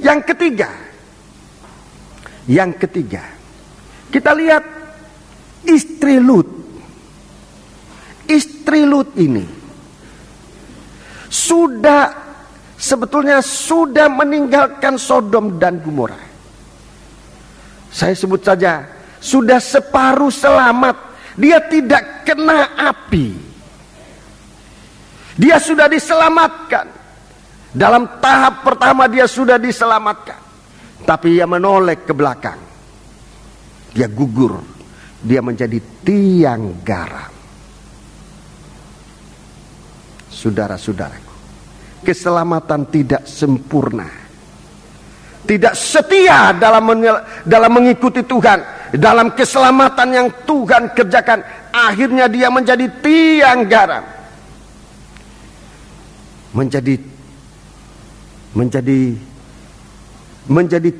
Speaker 1: Yang ketiga, kita lihat istri Lut. Istri Lut ini sebetulnya sudah meninggalkan Sodom dan Gomora. Saya sebut saja sudah separuh selamat. Dia tidak kena api. Dia sudah diselamatkan. Dalam tahap pertama dia sudah diselamatkan. Tapi ia menoleh ke belakang. Dia gugur. Dia menjadi tiang garam. Saudara-saudaraku, keselamatan tidak sempurna, tidak setia dalam mengikuti Tuhan, dalam keselamatan yang Tuhan kerjakan. Akhirnya dia menjadi tiang garam, menjadi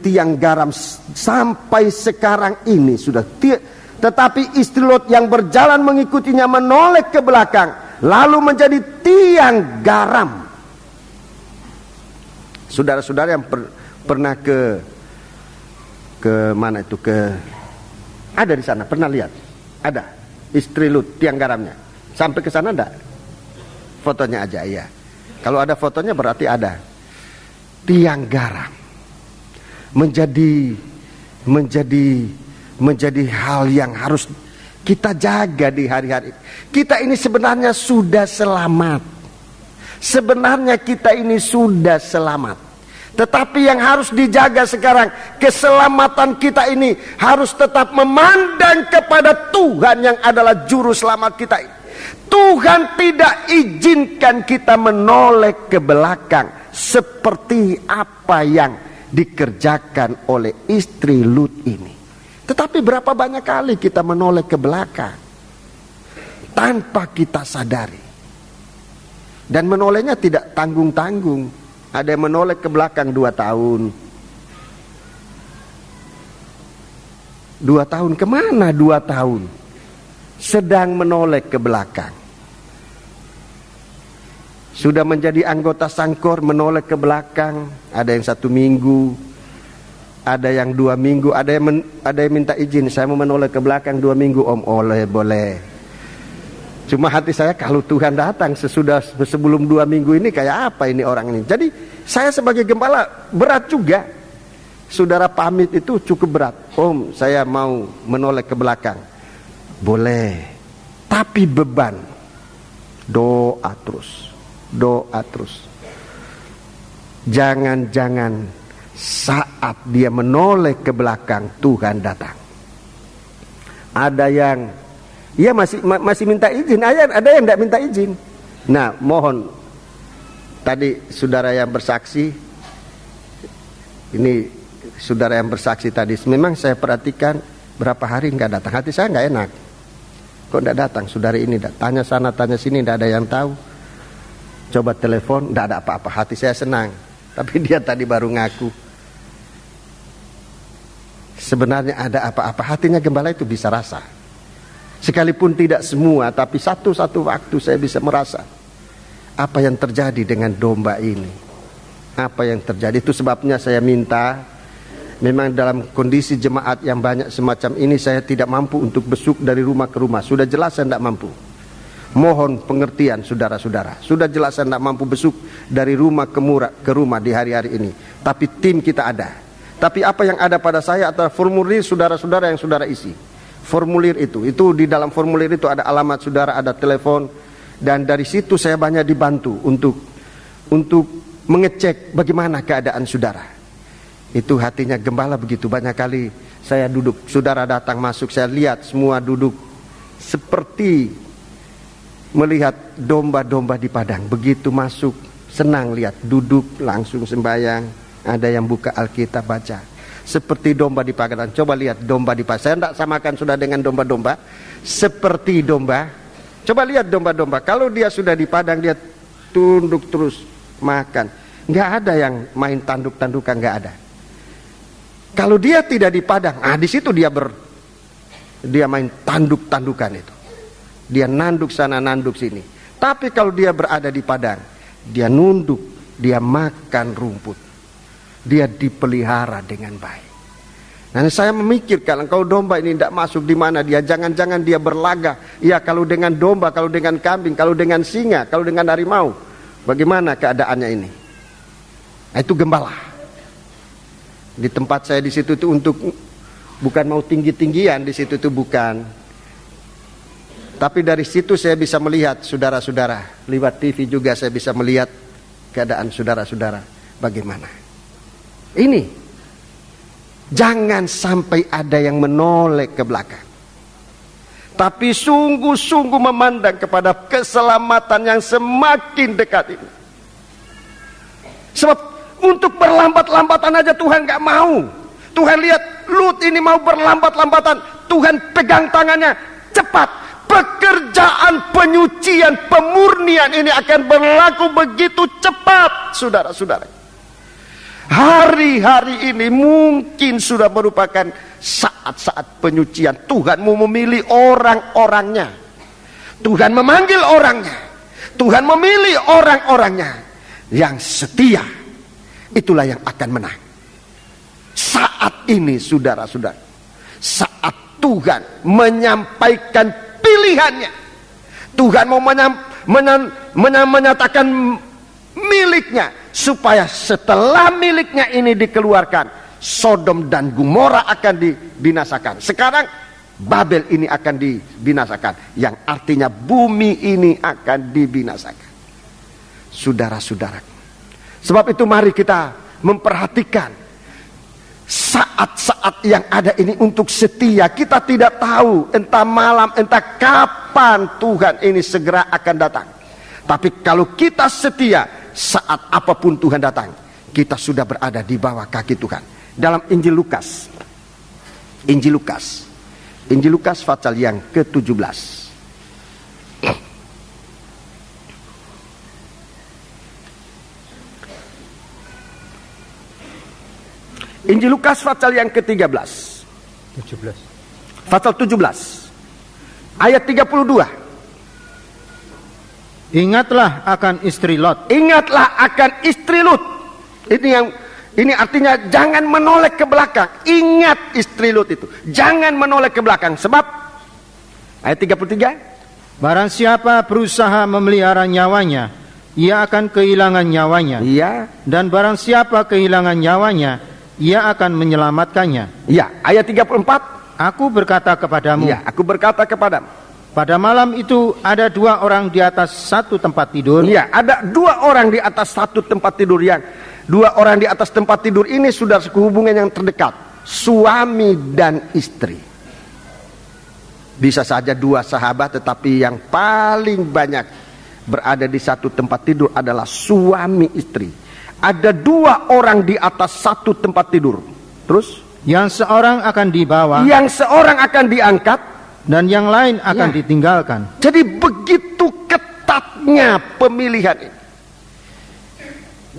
Speaker 1: tiang garam sampai sekarang ini sudah. Tetapi istri Lot yang berjalan mengikutinya menoleh ke belakang, lalu menjadi tiang garam. Saudara-saudara yang pernah ke mana itu, ada di sana, pernah lihat? Ada istri Lut, tiang garamnya. Sampai ke sana enggak? Fotonya aja, iya. Kalau ada fotonya berarti ada. Tiang garam menjadi hal yang harus kita jaga di hari-hari. Kita ini sebenarnya sudah selamat. Sebenarnya kita ini sudah selamat. Tetapi yang harus dijaga sekarang, keselamatan kita ini harus tetap memandang kepada Tuhan yang adalah juru selamat kita ini. Tuhan tidak izinkan kita menoleh ke belakang seperti apa yang dikerjakan oleh istri Lut ini. Tetapi berapa banyak kali kita menoleh ke belakang tanpa kita sadari. Dan menolehnya tidak tanggung-tanggung. Ada yang menoleh ke belakang 2 tahun. 2 tahun kemana 2 tahun? Sedang menoleh ke belakang. Sudah menjadi anggota Sangkor, menoleh ke belakang. Ada yang 1 minggu, ada yang 2 minggu, ada yang minta izin, saya mau menoleh ke belakang 2 minggu. Om, boleh. Cuma hati saya, kalau Tuhan datang sebelum 2 minggu ini, kayak apa ini orang ini? Jadi saya sebagai gembala berat juga. Saudara pamit itu cukup berat. Om, saya mau menoleh ke belakang. Boleh, tapi beban. Doa terus. Jangan-jangan saat dia menoleh ke belakang, Tuhan datang. Ada yang masih minta izin, ada yang tidak minta izin. Nah, mohon tadi saudara yang bersaksi, ini saudara yang bersaksi tadi, memang saya perhatikan berapa hari nggak datang. Hati saya nggak enak. Kok nggak datang? Saudara ini tanya sana tanya sini, nggak ada yang tahu. Coba telepon, nggak ada apa-apa. Hati saya senang. Tapi dia tadi baru ngaku. Sebenarnya ada apa-apa. Hatinya gembala itu bisa rasa. Sekalipun tidak semua, tapi satu-satu waktu saya bisa merasa apa yang terjadi dengan domba ini. Apa yang terjadi. Itu sebabnya saya minta, memang dalam kondisi jemaat yang banyak semacam ini, saya tidak mampu untuk besuk dari rumah ke rumah. Sudah jelas saya tidak mampu. Mohon pengertian saudara-saudara. Sudah jelas saya tidak mampu besuk dari rumah ke rumah di hari-hari ini. Tapi tim kita ada. Tapi apa yang ada pada saya adalah formulir saudara-saudara yang saudara isi. Formulir itu di dalam formulir itu ada alamat saudara, ada telepon. Dan dari situ saya banyak dibantu untuk mengecek bagaimana keadaan saudara. Itu hatinya gembala begitu. Banyak kali saya duduk, saudara datang masuk, saya lihat semua duduk seperti melihat domba-domba di padang. Begitu masuk, senang lihat, duduk langsung sembahyang. Ada yang buka Alkitab baca. Seperti domba di padang. Coba lihat domba di padang. Saya tidak samakan sudah dengan domba-domba. Seperti domba. Coba lihat domba-domba. Kalau dia sudah di padang, dia tunduk terus makan. Nggak ada yang main tanduk-tandukan, nggak ada. Kalau dia tidak di padang, di situ dia main tanduk-tandukan itu. Dia nanduk sana, nanduk sini. Tapi kalau dia berada di padang, dia nunduk, dia makan rumput. Dia dipelihara dengan baik. Nah, saya memikirkan, kalau domba ini tidak masuk di mana dia, jangan-jangan dia berlaga. Ya, kalau dengan domba, kalau dengan kambing, kalau dengan singa, kalau dengan harimau, bagaimana keadaannya ini? Nah, itu gembala. Di tempat saya di situ itu untuk bukan mau tinggi-tinggian di situ itu bukan. Tapi dari situ saya bisa melihat saudara-saudara, lewat TV juga saya bisa melihat keadaan saudara-saudara bagaimana. Ini jangan sampai ada yang menoleh ke belakang. Tapi sungguh-sungguh memandang kepada keselamatan yang semakin dekat ini. Sebab untuk berlambat-lambatan aja Tuhan gak mau. Tuhan lihat Lut ini mau berlambat-lambatan, Tuhan pegang tangannya, cepat. Pekerjaan penyucian, pemurnian ini akan berlaku begitu cepat, saudara-saudara. Hari-hari ini mungkin sudah merupakan saat-saat penyucian. Tuhan mau memilih orang-orangnya. Tuhan memanggil orangnya. Tuhan memilih orang-orangnya yang setia. Itulah yang akan menang. Saat ini saudara-saudara, saat Tuhan menyampaikan pilihannya, Tuhan mau menyatakan miliknya, supaya setelah miliknya ini dikeluarkan, Sodom dan Gomora akan dibinasakan. Sekarang Babel ini akan dibinasakan, yang artinya bumi ini akan dibinasakan. Saudara-saudara, sebab itu mari kita memperhatikan saat-saat yang ada ini untuk setia. Kita tidak tahu entah malam, entah kapan Tuhan ini segera akan datang. Tapi kalau kita setia, saat apapun Tuhan datang, kita sudah berada di bawah kaki Tuhan. Dalam Injil Lukas pasal yang ke-17. Injil Lukas pasal yang ke-13. Pasal 17. Ayat 32.
Speaker 2: Ingatlah akan istri Lot.
Speaker 1: Ingatlah akan istri Lut. Ini artinya jangan menoleh ke belakang. Ingat istri Lut itu. Jangan menoleh ke belakang. Sebab ayat 33.
Speaker 2: Barang siapa berusaha memelihara nyawanya, ia akan kehilangan nyawanya.
Speaker 1: Iya.
Speaker 2: Dan barang siapa kehilangan nyawanya, ia akan menyelamatkannya.
Speaker 1: Iya. Ayat 34.
Speaker 2: Aku berkata kepadamu.
Speaker 1: Iya. Aku berkata kepadamu.
Speaker 2: Pada malam itu ada 2 orang di atas satu tempat tidur.
Speaker 1: Iya, ada 2 orang di atas satu tempat tidur. Yang 2 orang di atas tempat tidur ini sudah hubungan yang terdekat, suami dan istri. Bisa saja 2 sahabat, tetapi yang paling banyak berada di satu tempat tidur adalah suami istri. Ada 2 orang di atas satu tempat tidur. Terus
Speaker 2: yang seorang akan dibawa,
Speaker 1: yang seorang akan diangkat,
Speaker 2: dan yang lain akan ditinggalkan.
Speaker 1: Jadi begitu ketatnya pemilihan ini.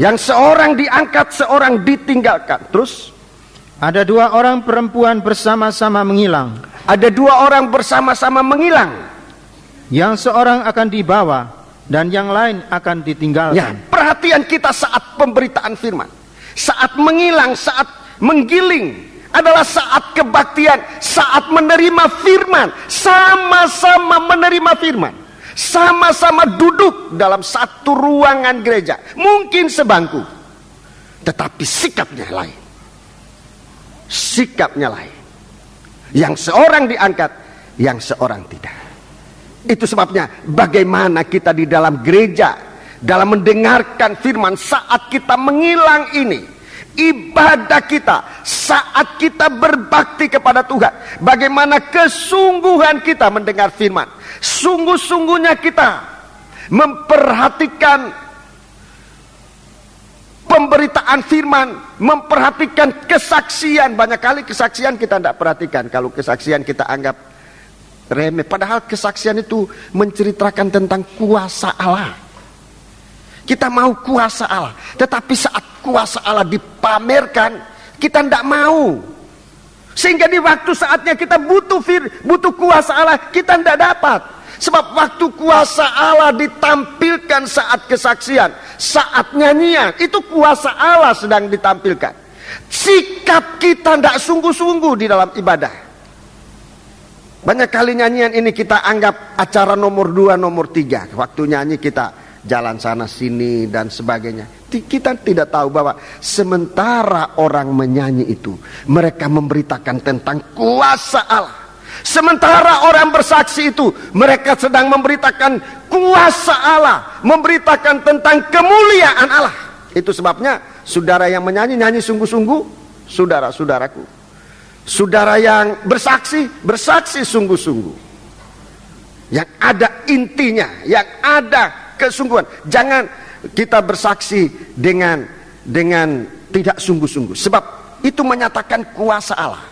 Speaker 1: Yang seorang diangkat, seorang ditinggalkan. Terus
Speaker 2: ada 2 orang perempuan bersama-sama menghilang.
Speaker 1: Ada 2 orang bersama-sama menghilang.
Speaker 2: Yang seorang akan dibawa dan yang lain akan ditinggalkan.
Speaker 1: Ya, perhatian kita saat pemberitaan firman, saat menghilang, saat menggiling, adalah saat kebaktian, saat menerima firman, sama-sama menerima firman, sama-sama duduk dalam satu ruangan gereja, mungkin sebangku, tetapi sikapnya lain. Sikapnya lain. Yang seorang diangkat, yang seorang tidak. Itu sebabnya bagaimana kita di dalam gereja, dalam mendengarkan firman, saat kita menghilang ini, ibadah kita, saat kita berbakti kepada Tuhan, bagaimana kesungguhan kita mendengar firman, sungguh-sungguhnya kita memperhatikan pemberitaan firman, memperhatikan kesaksian. Banyak kali kesaksian kita tidak perhatikan. Kalau kesaksian kita anggap remeh, padahal kesaksian itu menceritakan tentang kuasa Allah. Kita mau kuasa Allah, tetapi saat kuasa Allah dipamerkan, kita tidak mau. Sehingga di waktu saatnya kita butuh kuasa Allah, kita tidak dapat. Sebab waktu kuasa Allah ditampilkan saat kesaksian, saat nyanyian, itu kuasa Allah sedang ditampilkan. Sikap kita tidak sungguh-sungguh di dalam ibadah. Banyak kali nyanyian ini kita anggap acara nomor 2, nomor 3. Waktu nyanyi kita jalan sana sini dan sebagainya. Kita tidak tahu bahwa sementara orang menyanyi itu, mereka memberitakan tentang kuasa Allah. Sementara orang bersaksi itu, mereka sedang memberitakan kuasa Allah, memberitakan tentang kemuliaan Allah. Itu sebabnya saudara yang menyanyi, nyanyi sungguh-sungguh, saudara-saudaraku. Saudara yang bersaksi, bersaksi sungguh-sungguh. Yang ada intinya, yang ada kesungguhan. Jangan kita bersaksi dengan tidak sungguh-sungguh, sebab itu menyatakan kuasa Allah.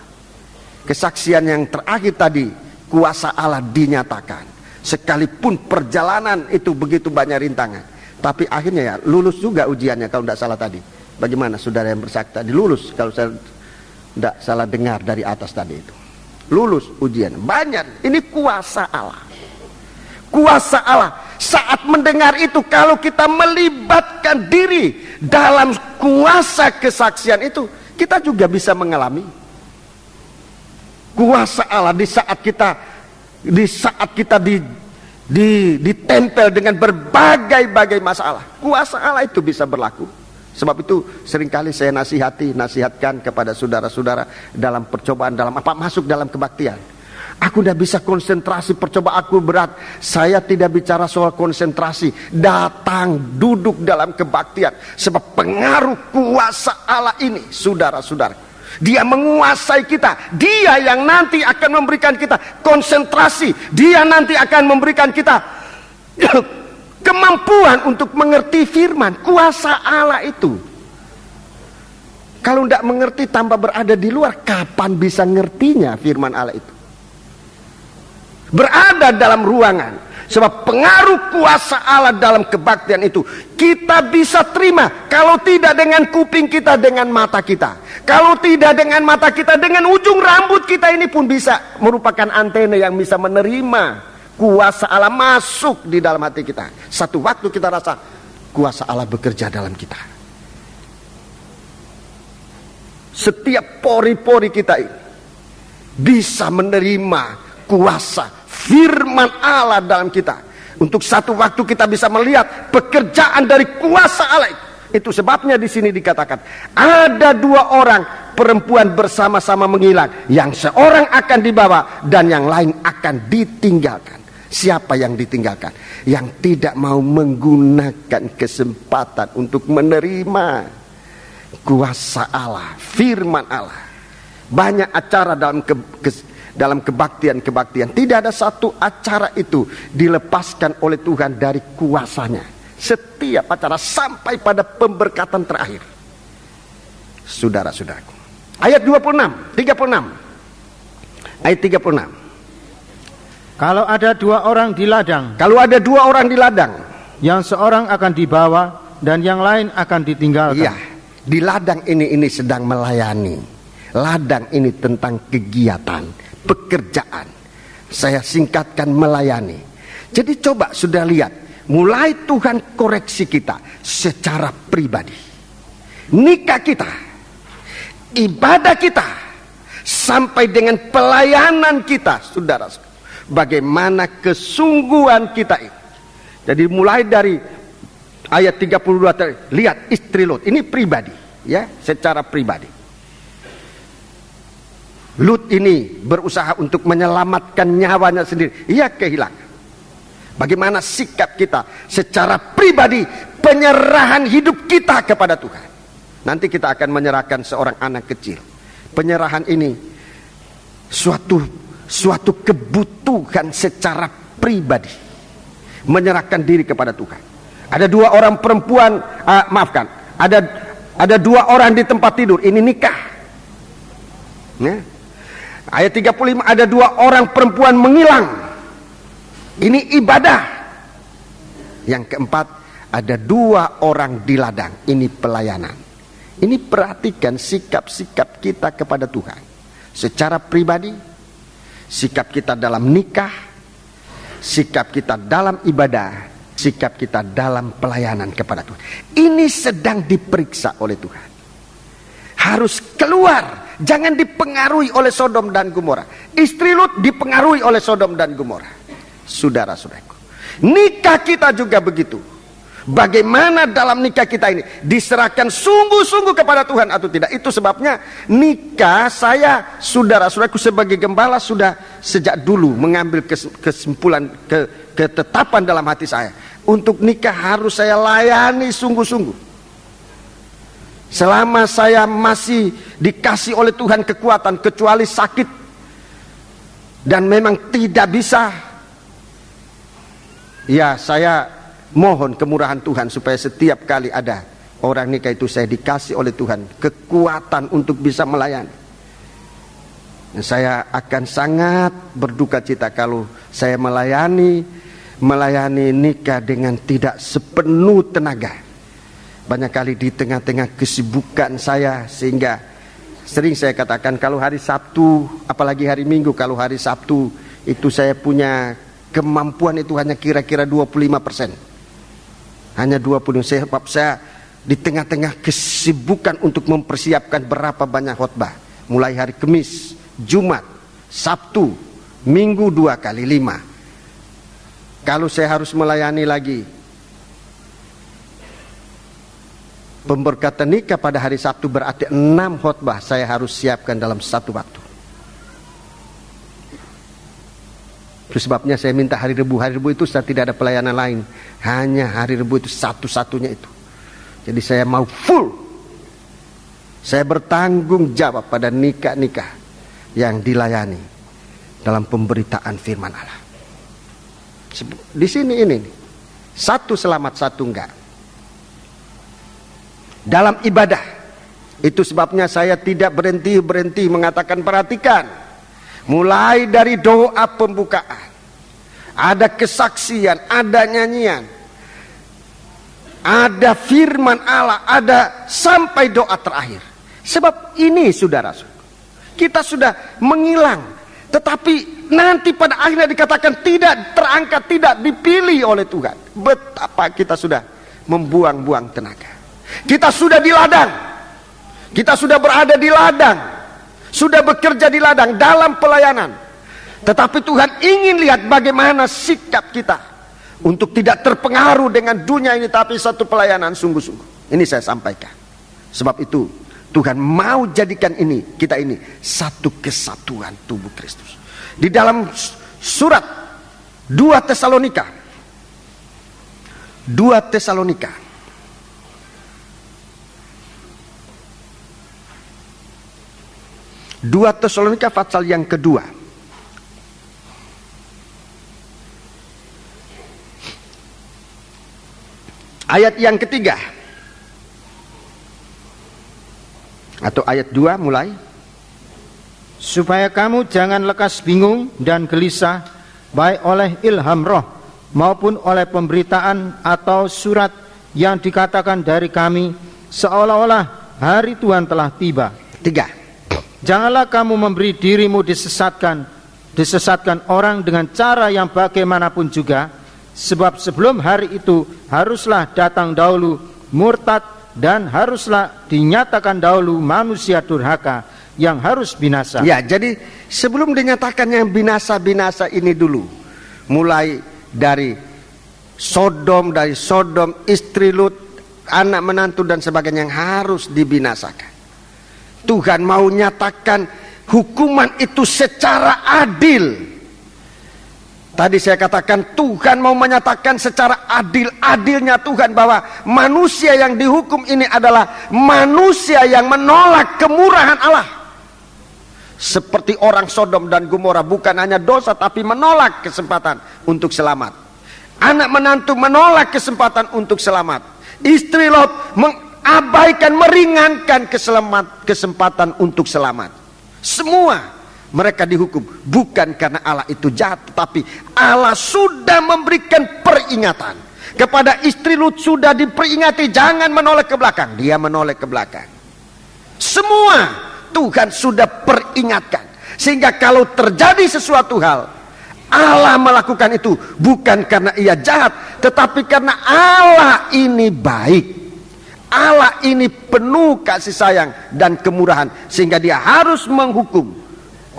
Speaker 1: Kesaksian yang terakhir tadi, kuasa Allah dinyatakan. Sekalipun perjalanan itu begitu banyak rintangan, tapi akhirnya ya lulus juga ujiannya kalau tidak salah tadi. Bagaimana saudara yang bersaksi tadi? Lulus kalau saya tidak salah dengar dari atas tadi itu. Lulus ujian. Banyak. Ini kuasa Allah. Kuasa Allah. Saat mendengar itu, kalau kita melibatkan diri dalam kuasa kesaksian itu, kita juga bisa mengalami kuasa Allah di saat kita ditempel dengan berbagai masalah. Kuasa Allah itu bisa berlaku. Sebab itu seringkali saya nasihatkan kepada saudara-saudara dalam percobaan, dalam apa, masuk dalam kebaktian. Aku tidak bisa konsentrasi, percobaan aku berat. Saya tidak bicara soal konsentrasi. Datang, duduk dalam kebaktian. Sebab pengaruh kuasa Allah ini, saudara-saudara, dia menguasai kita. Dia yang nanti akan memberikan kita konsentrasi. Dia nanti akan memberikan kita kemampuan untuk mengerti firman. Kuasa Allah itu. Kalau tidak mengerti tambah berada di luar, kapan bisa ngertinya firman Allah itu? Berada dalam ruangan. Sebab pengaruh kuasa Allah dalam kebaktian itu kita bisa terima. Kalau tidak dengan kuping kita, dengan mata kita. Kalau tidak dengan mata kita, dengan ujung rambut kita ini pun bisa merupakan antena yang bisa menerima kuasa Allah masuk di dalam hati kita. Satu waktu kita rasa kuasa Allah bekerja dalam kita. Setiap pori-pori kita ini bisa menerima kuasa firman Allah dalam kita. Untuk satu waktu kita bisa melihat pekerjaan dari kuasa Allah. Itu sebabnya di sini dikatakan ada dua orang perempuan bersama-sama menghilang, yang seorang akan dibawa dan yang lain akan ditinggalkan. Siapa yang ditinggalkan? Yang tidak mau menggunakan kesempatan untuk menerima kuasa Allah, firman Allah. Banyak acara dalam kebaktian-kebaktian, tidak ada satu acara itu dilepaskan oleh Tuhan dari kuasanya. Setiap acara sampai pada pemberkatan terakhir. Saudara-saudaraku, ayat 36. Ayat 36.
Speaker 2: Kalau ada dua orang di ladang, yang seorang akan dibawa dan yang lain akan ditinggalkan.
Speaker 1: Iya, di ladang ini sedang melayani. Ladang ini tentang kegiatan, pekerjaan. Saya singkatkan melayani. Jadi coba sudah lihat, mulai Tuhan koreksi kita secara pribadi. Nikah kita, ibadah kita, sampai dengan pelayanan kita, saudara. Bagaimana kesungguhan kita ini. Jadi mulai dari ayat 32 tadi, lihat istri Lut, ini pribadi, ya, secara pribadi. Lut ini berusaha untuk menyelamatkan nyawanya sendiri. Ia kehilangan. Bagaimana sikap kita secara pribadi, penyerahan hidup kita kepada Tuhan. Nanti kita akan menyerahkan seorang anak kecil. Penyerahan ini suatu kebutuhan secara pribadi. Menyerahkan diri kepada Tuhan. Ada dua orang perempuan, ada dua orang di tempat tidur. Ini nikah. Ya. Ayat 35, ada dua orang perempuan menghilang. Ini ibadah. Yang keempat, ada dua orang di ladang. Ini pelayanan. Ini perhatikan sikap-sikap kita kepada Tuhan. Secara pribadi, sikap kita dalam nikah, sikap kita dalam ibadah, sikap kita dalam pelayanan kepada Tuhan. Ini sedang diperiksa oleh Tuhan. Harus keluar, jangan dipengaruhi oleh Sodom dan Gomora. Istri Lut dipengaruhi oleh Sodom dan Gomora. Saudara-saudaraku, nikah kita juga begitu. Bagaimana dalam nikah kita ini diserahkan sungguh-sungguh kepada Tuhan atau tidak? Itu sebabnya nikah saya, saudara-saudaraku, sebagai gembala sudah sejak dulu mengambil kesimpulan, ketetapan dalam hati saya. Untuk nikah harus saya layani sungguh-sungguh. Selama saya masih dikasih oleh Tuhan kekuatan, kecuali sakit dan memang tidak bisa, ya saya mohon kemurahan Tuhan supaya setiap kali ada orang nikah itu saya dikasih oleh Tuhan kekuatan untuk bisa melayani. Dan saya akan sangat berduka cita kalau saya melayani nikah dengan tidak sepenuh tenaga. Banyak kali di tengah-tengah kesibukan saya, sehingga sering saya katakan kalau hari Sabtu, apalagi hari Minggu, kalau hari Sabtu itu saya punya kemampuan itu hanya kira-kira 25%. Hanya 20%. Sebab saya di tengah-tengah kesibukan untuk mempersiapkan berapa banyak khotbah. Mulai hari Kamis, Jumat, Sabtu, Minggu 2 kali 5. Kalau saya harus melayani lagi pemberkatan nikah pada hari Sabtu, berarti 6 khotbah saya harus siapkan dalam satu waktu. Itu sebabnya saya minta hari Rebu. Hari Rebu itu saya tidak ada pelayanan lain. Hanya hari Rebu itu satu-satunya itu. Jadi saya mau full. Saya bertanggung jawab pada nikah-nikah yang dilayani dalam pemberitaan firman Allah. Di sini ini, satu selamat, satu enggak. Dalam ibadah, Itu sebabnya saya tidak berhenti mengatakan, perhatikan. Mulai dari doa pembukaan, ada kesaksian, ada nyanyian, ada firman Allah, ada sampai doa terakhir. Sebab ini saudara, kita sudah menghilang, tetapi nanti pada akhirnya dikatakan tidak terangkat, tidak dipilih oleh Tuhan. Betapa kita sudah membuang-buang tenaga. Kita sudah di ladang, kita sudah berada di ladang, sudah bekerja di ladang dalam pelayanan. Tetapi Tuhan ingin lihat bagaimana sikap kita untuk tidak terpengaruh dengan dunia ini, tapi satu pelayanan sungguh-sungguh. Ini saya sampaikan. Sebab itu Tuhan mau jadikan kita ini satu kesatuan tubuh Kristus. Di dalam surat 2 Tesalonika 2 Tesalonika pasal yang kedua. Ayat yang ketiga. Atau ayat 2 mulai.
Speaker 2: Supaya kamu jangan lekas bingung dan gelisah, baik oleh ilham roh maupun oleh pemberitaan atau surat yang dikatakan dari kami, seolah-olah hari Tuhan telah tiba. 3. Janganlah kamu memberi dirimu disesatkan orang dengan cara yang bagaimanapun juga, sebab sebelum hari itu haruslah datang dahulu murtad, dan haruslah dinyatakan dahulu manusia durhaka yang harus binasa.
Speaker 1: Ya, jadi sebelum dinyatakan yang binasa-binasa ini dulu, mulai dari Sodom, istri Lut, anak menantu dan sebagainya yang harus dibinasakan. Tuhan mau nyatakan hukuman itu secara adil. Tadi saya katakan Tuhan mau menyatakan secara adil-adilnya Tuhan bahwa manusia yang dihukum ini adalah manusia yang menolak kemurahan Allah. Seperti orang Sodom dan Gomora, bukan hanya dosa tapi menolak kesempatan untuk selamat. Anak menantu menolak kesempatan untuk selamat. Istri Lot mengabaikan, meringankan kesempatan untuk selamat. Semua mereka dihukum bukan karena Allah itu jahat, tetapi Allah sudah memberikan peringatan kepada istri Lut. Sudah diperingati jangan menoleh ke belakang, dia menoleh ke belakang. Semua Tuhan sudah peringatkan, sehingga kalau terjadi sesuatu hal, Allah melakukan itu bukan karena ia jahat, tetapi karena Allah ini baik. Allah ini penuh kasih sayang dan kemurahan, sehingga dia harus menghukum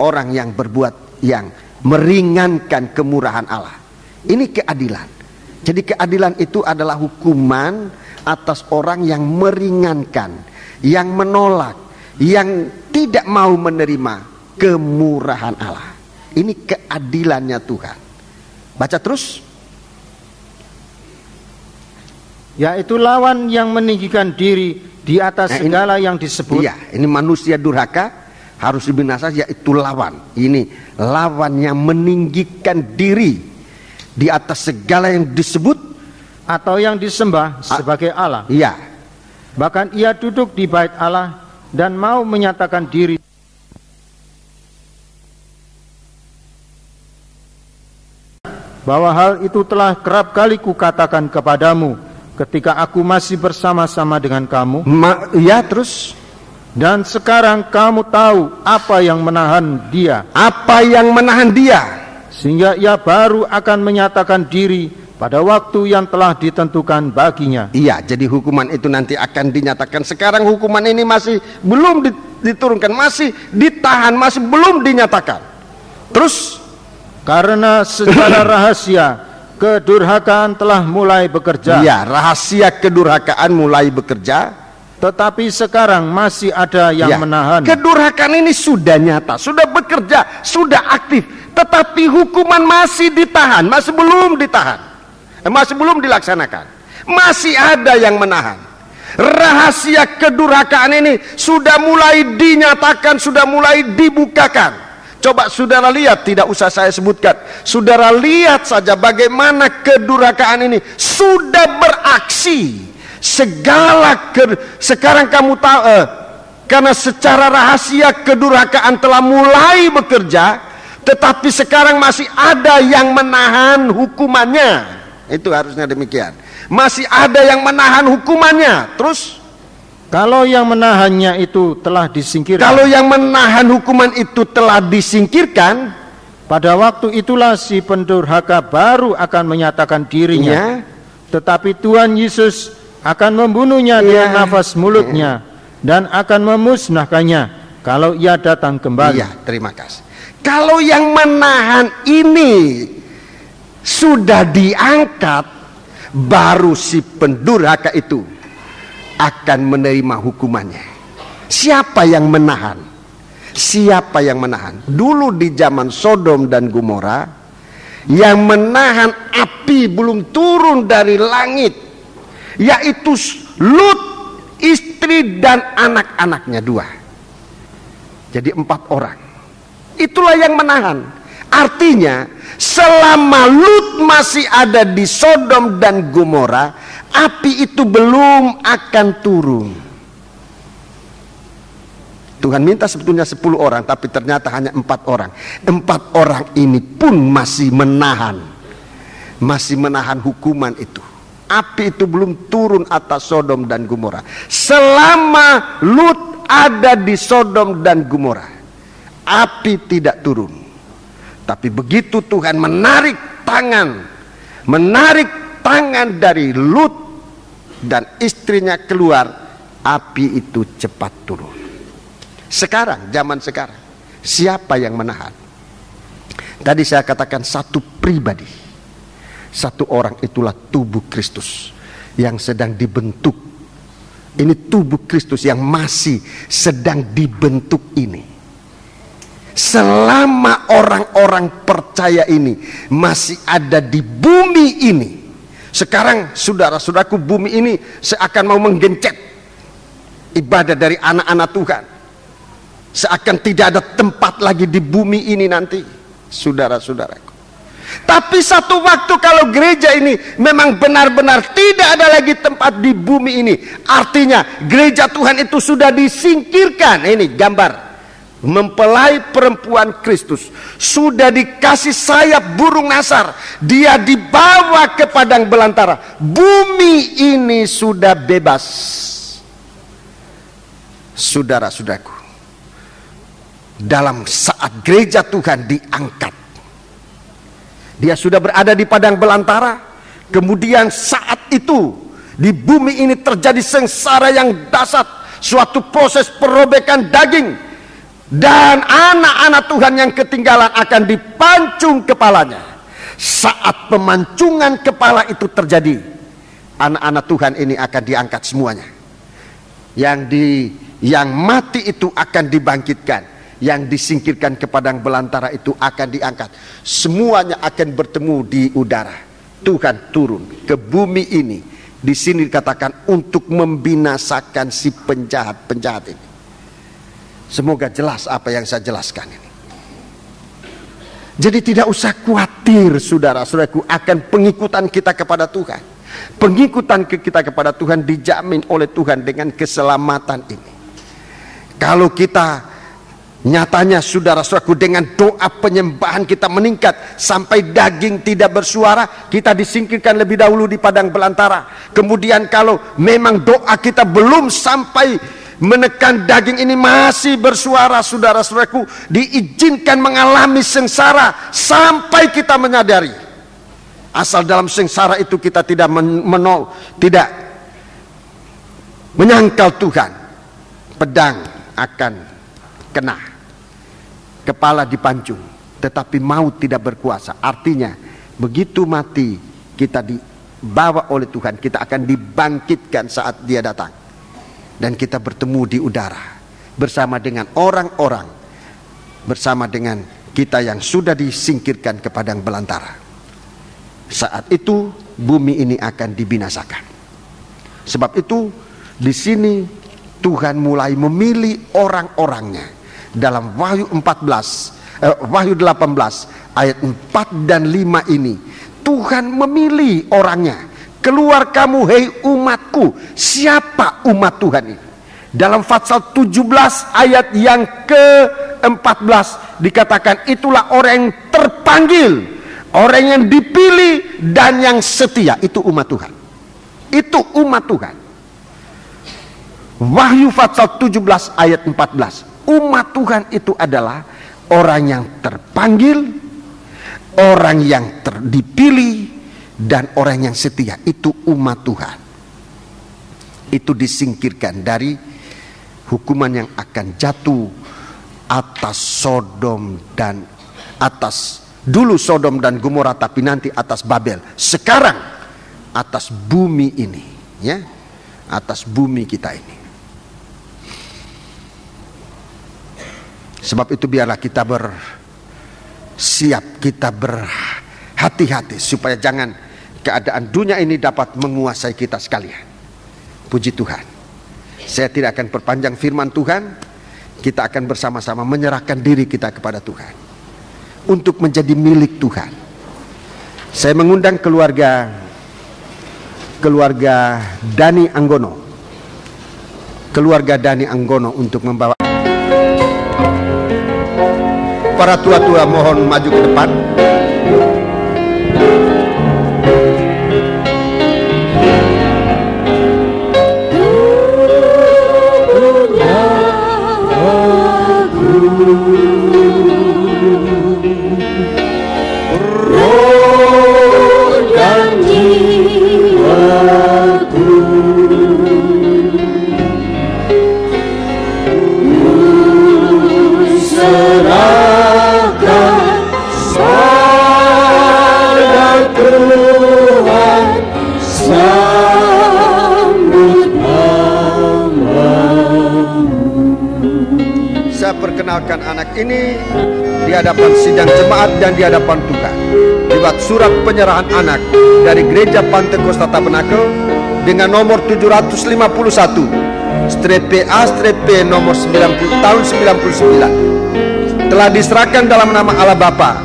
Speaker 1: orang yang berbuat, yang meringankan kemurahan Allah. Ini keadilan. Jadi keadilan itu adalah hukuman atas orang yang meringankan, yang menolak, yang tidak mau menerima kemurahan Allah. Ini keadilannya Tuhan. Baca terus.
Speaker 2: Yaitu lawan yang meninggikan diri di atas segala yang disebut.
Speaker 1: Iya, ini manusia durhaka harus dibinasakan, yaitu lawan. Ini lawan yang meninggikan diri di atas segala yang disebut
Speaker 2: atau yang disembah sebagai Allah.
Speaker 1: Iya.
Speaker 2: Bahkan ia duduk di bait Allah dan mau menyatakan diri bahwa hal itu telah kerap kali kukatakan kepadamu ketika aku masih bersama-sama dengan kamu.
Speaker 1: Ya, terus.
Speaker 2: Dan sekarang kamu tahu apa yang menahan dia.
Speaker 1: Apa yang menahan dia?
Speaker 2: Sehingga ia baru akan menyatakan diri pada waktu yang telah ditentukan baginya.
Speaker 1: Iya, jadi hukuman itu nanti akan dinyatakan. Sekarang hukuman ini masih belum diturunkan, masih ditahan, masih belum dinyatakan. Terus,
Speaker 2: karena secara rahasia kedurhakaan telah mulai bekerja.
Speaker 1: Iya, rahasia kedurhakaan mulai bekerja.
Speaker 2: Tetapi sekarang masih ada yang menahan.
Speaker 1: Kedurhakaan ini sudah nyata, sudah bekerja, sudah aktif, tetapi hukuman masih ditahan, masih belum ditahan, masih belum dilaksanakan. Masih ada yang menahan. Rahasia kedurhakaan ini sudah mulai dinyatakan, sudah mulai dibukakan. Coba saudara lihat, tidak usah saya sebutkan. Saudara lihat saja bagaimana kedurhakaan ini sudah beraksi. Sekarang kamu tahu, karena secara rahasia kedurhakaan telah mulai bekerja, tetapi sekarang masih ada yang menahan hukumannya. Itu harusnya demikian. Masih ada yang menahan hukumannya. Terus,
Speaker 2: kalau yang menahannya itu telah disingkirkan,
Speaker 1: kalau yang menahan hukuman itu telah disingkirkan,
Speaker 2: pada waktu itulah si pendurhaka baru akan menyatakan dirinya. Tetapi Tuhan Yesus akan membunuhnya dengan nafas mulutnya dan akan memusnahkannya kalau ia datang kembali.
Speaker 1: Iya, terima kasih. Kalau yang menahan ini sudah diangkat, baru si pendurhaka itu akan menerima hukumannya. Siapa yang menahan? Siapa yang menahan? Dulu di zaman Sodom dan Gomora, yang menahan api belum turun dari langit, yaitu Lut, istri dan anak-anaknya 2. Jadi 4 orang. Itulah yang menahan. Artinya selama Lut masih ada di Sodom dan Gomora, api itu belum akan turun. Tuhan minta sebetulnya 10 orang, tapi ternyata hanya 4 orang. 4 orang ini pun masih menahan hukuman itu. Api itu belum turun atas Sodom dan Gomora. Selama Lut ada di Sodom dan Gomora, api tidak turun. Tapi begitu Tuhan menarik tangan dari Lut dan istrinya keluar, api itu cepat turun. Sekarang, zaman sekarang, siapa yang menahan? Tadi saya katakan satu pribadi, satu orang, itulah tubuh Kristus yang sedang dibentuk. Ini tubuh Kristus yang masih sedang dibentuk ini. Selama orang-orang percaya ini masih ada di bumi ini. Sekarang saudara-saudaraku, bumi ini seakan mau menggencet ibadah dari anak-anak Tuhan. Seakan tidak ada tempat lagi di bumi ini nanti, saudara-saudaraku. Tapi satu waktu kalau gereja ini memang benar-benar tidak ada lagi tempat di bumi ini, artinya gereja Tuhan itu sudah disingkirkan. Ini gambar mempelai perempuan Kristus sudah dikasih sayap burung nasar, dia dibawa ke padang belantara. Bumi ini sudah bebas, saudara-saudaraku. Dalam saat gereja Tuhan diangkat, dia sudah berada di padang belantara. Kemudian saat itu di bumi ini terjadi sengsara yang dahsyat, suatu proses perobekan daging, dan anak-anak Tuhan yang ketinggalan akan dipancung kepalanya. Saat pemancungan kepala itu terjadi, anak-anak Tuhan ini akan diangkat semuanya. Yang mati itu akan dibangkitkan, yang disingkirkan ke padang belantara itu akan diangkat. Semuanya akan bertemu di udara. Tuhan turun ke bumi ini. Di sini dikatakan untuk membinasakan si penjahat-penjahat ini. Semoga jelas apa yang saya jelaskan ini. Jadi tidak usah khawatir, saudara-saudaraku, akan pengikutan kita kepada Tuhan. Pengikutan kita kepada Tuhan dijamin oleh Tuhan dengan keselamatan ini. Kalau kita nyatanya, saudara-saudaraku, dengan doa penyembahan kita meningkat sampai daging tidak bersuara, kita disingkirkan lebih dahulu di padang belantara. Kemudian kalau memang doa kita belum sampai menekan daging ini masih bersuara, saudara-saudaraku, diizinkan mengalami sengsara sampai kita menyadari. Asal dalam sengsara itu kita tidak tidak menyangkal Tuhan, pedang akan kena, kepala dipancung, tetapi maut tidak berkuasa. Artinya begitu mati kita dibawa oleh Tuhan, kita akan dibangkitkan saat Dia datang, dan kita bertemu di udara bersama dengan orang-orang, bersama dengan kita yang sudah disingkirkan ke padang belantara. Saat itu bumi ini akan dibinasakan. Sebab itu di sini Tuhan mulai memilih orang-orangnya. Dalam Wahyu 18 ayat 4 dan 5 ini, Tuhan memilih orangnya. Keluar kamu, hei umatku. Siapa umat Tuhan ini? Dalam pasal 17 ayat yang ke-14 dikatakan, itulah orang yang terpanggil, orang yang dipilih dan yang setia. Itu umat Tuhan. Itu umat Tuhan. Wahyu pasal 17 ayat 14. Umat Tuhan itu adalah orang yang terpanggil, orang yang dipilih, dan orang yang setia. Itu umat Tuhan. Itu disingkirkan dari hukuman yang akan jatuh atas Sodom dan atas, dulu Sodom dan Gomora, tapi nanti atas Babel. Sekarang atas bumi ini, ya, atas bumi kita ini. Sebab itu biarlah kita bersiap, kita berhati-hati supaya jangan keadaan dunia ini dapat menguasai kita sekalian. Puji Tuhan. Saya tidak akan perpanjang firman Tuhan. Kita akan bersama-sama menyerahkan diri kita kepada Tuhan untuk menjadi milik Tuhan. Saya mengundang keluarga Dani Anggono. Keluarga Dani Anggono untuk membawa. Para tua-tua mohon maju ke depan. Perkenalkan anak ini di hadapan sidang jemaat dan di hadapan Tuhan. Lewat surat penyerahan anak dari Gereja Pantai Kosta Tabernakel dengan nomor 751/PA/P nomor 90 tahun 99, telah diserahkan dalam nama Allah Bapa,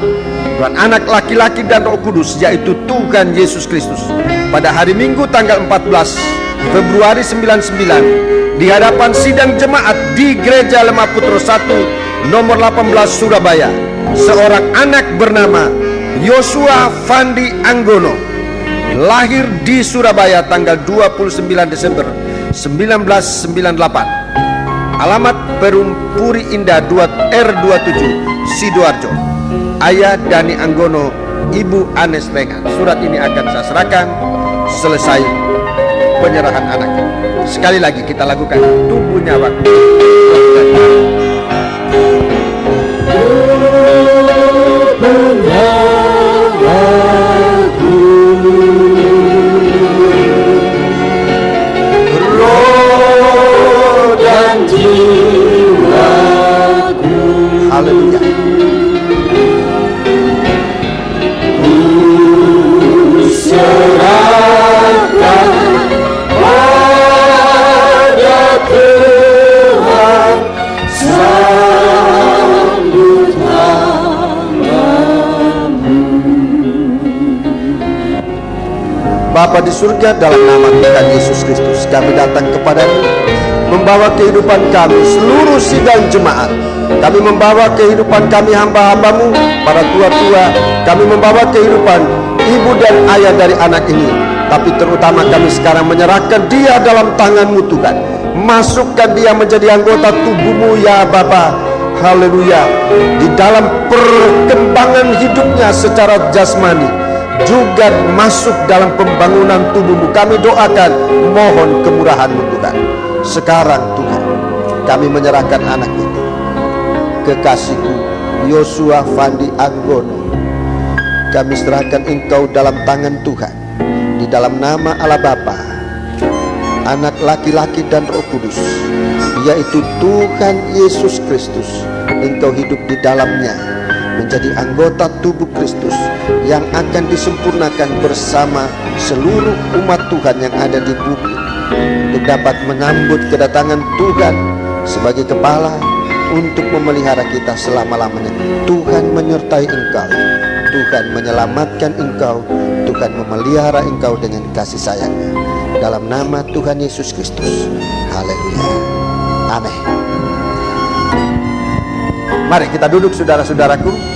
Speaker 1: Tuhan Anak laki-laki dan Roh Kudus, yaitu Tuhan Yesus Kristus, pada hari Minggu tanggal 14 Februari 99 di hadapan sidang jemaat di Gereja Lemah Putro 1 nomor 18 Surabaya. Seorang anak bernama Yosua Fandi Anggono, lahir di Surabaya tanggal 29 Desember 1998. Alamat Perum Puri Indah 2R27 Sidoarjo. Ayah Dani Anggono, Ibu Anes Rengan. Surat ini akan saya serahkan selesai penyerahan anak. Sekali lagi kita lakukan tubuhnya waktu. Roh dan jiwaku. Haleluya. Bapa di surga, dalam nama Tuhan Yesus Kristus, kami datang kepadamu membawa kehidupan kami, seluruh sidang jemaat. Kami membawa kehidupan kami, hamba-hambamu, para tua-tua. Kami membawa kehidupan ibu dan ayah dari anak ini. Tapi terutama kami sekarang menyerahkan dia dalam tangan-Mu Tuhan. Masukkan dia menjadi anggota tubuh-Mu ya Bapa. Haleluya. Di dalam perkembangan hidupnya secara jasmani, juga masuk dalam pembangunan tubuh-Mu. Kami doakan, mohon kemurahan-Mu Tuhan. Sekarang Tuhan, kami menyerahkan anak ini, kekasihku Yosua Fandi Anggono. Kami serahkan Engkau dalam tangan Tuhan, di dalam nama Allah Bapa, Anak laki-laki dan Roh Kudus, yaitu Tuhan Yesus Kristus. Engkau hidup di dalamnya, menjadi anggota tubuh Kristus yang akan disempurnakan bersama seluruh umat Tuhan yang ada di bumi, untuk dapat menyambut kedatangan Tuhan sebagai kepala untuk memelihara kita selama-lamanya. Tuhan menyertai engkau, Tuhan menyelamatkan engkau, Tuhan memelihara engkau dengan kasih sayangnya. Dalam nama Tuhan Yesus Kristus. Haleluya. Amin. Mari kita duduk saudara-saudaraku.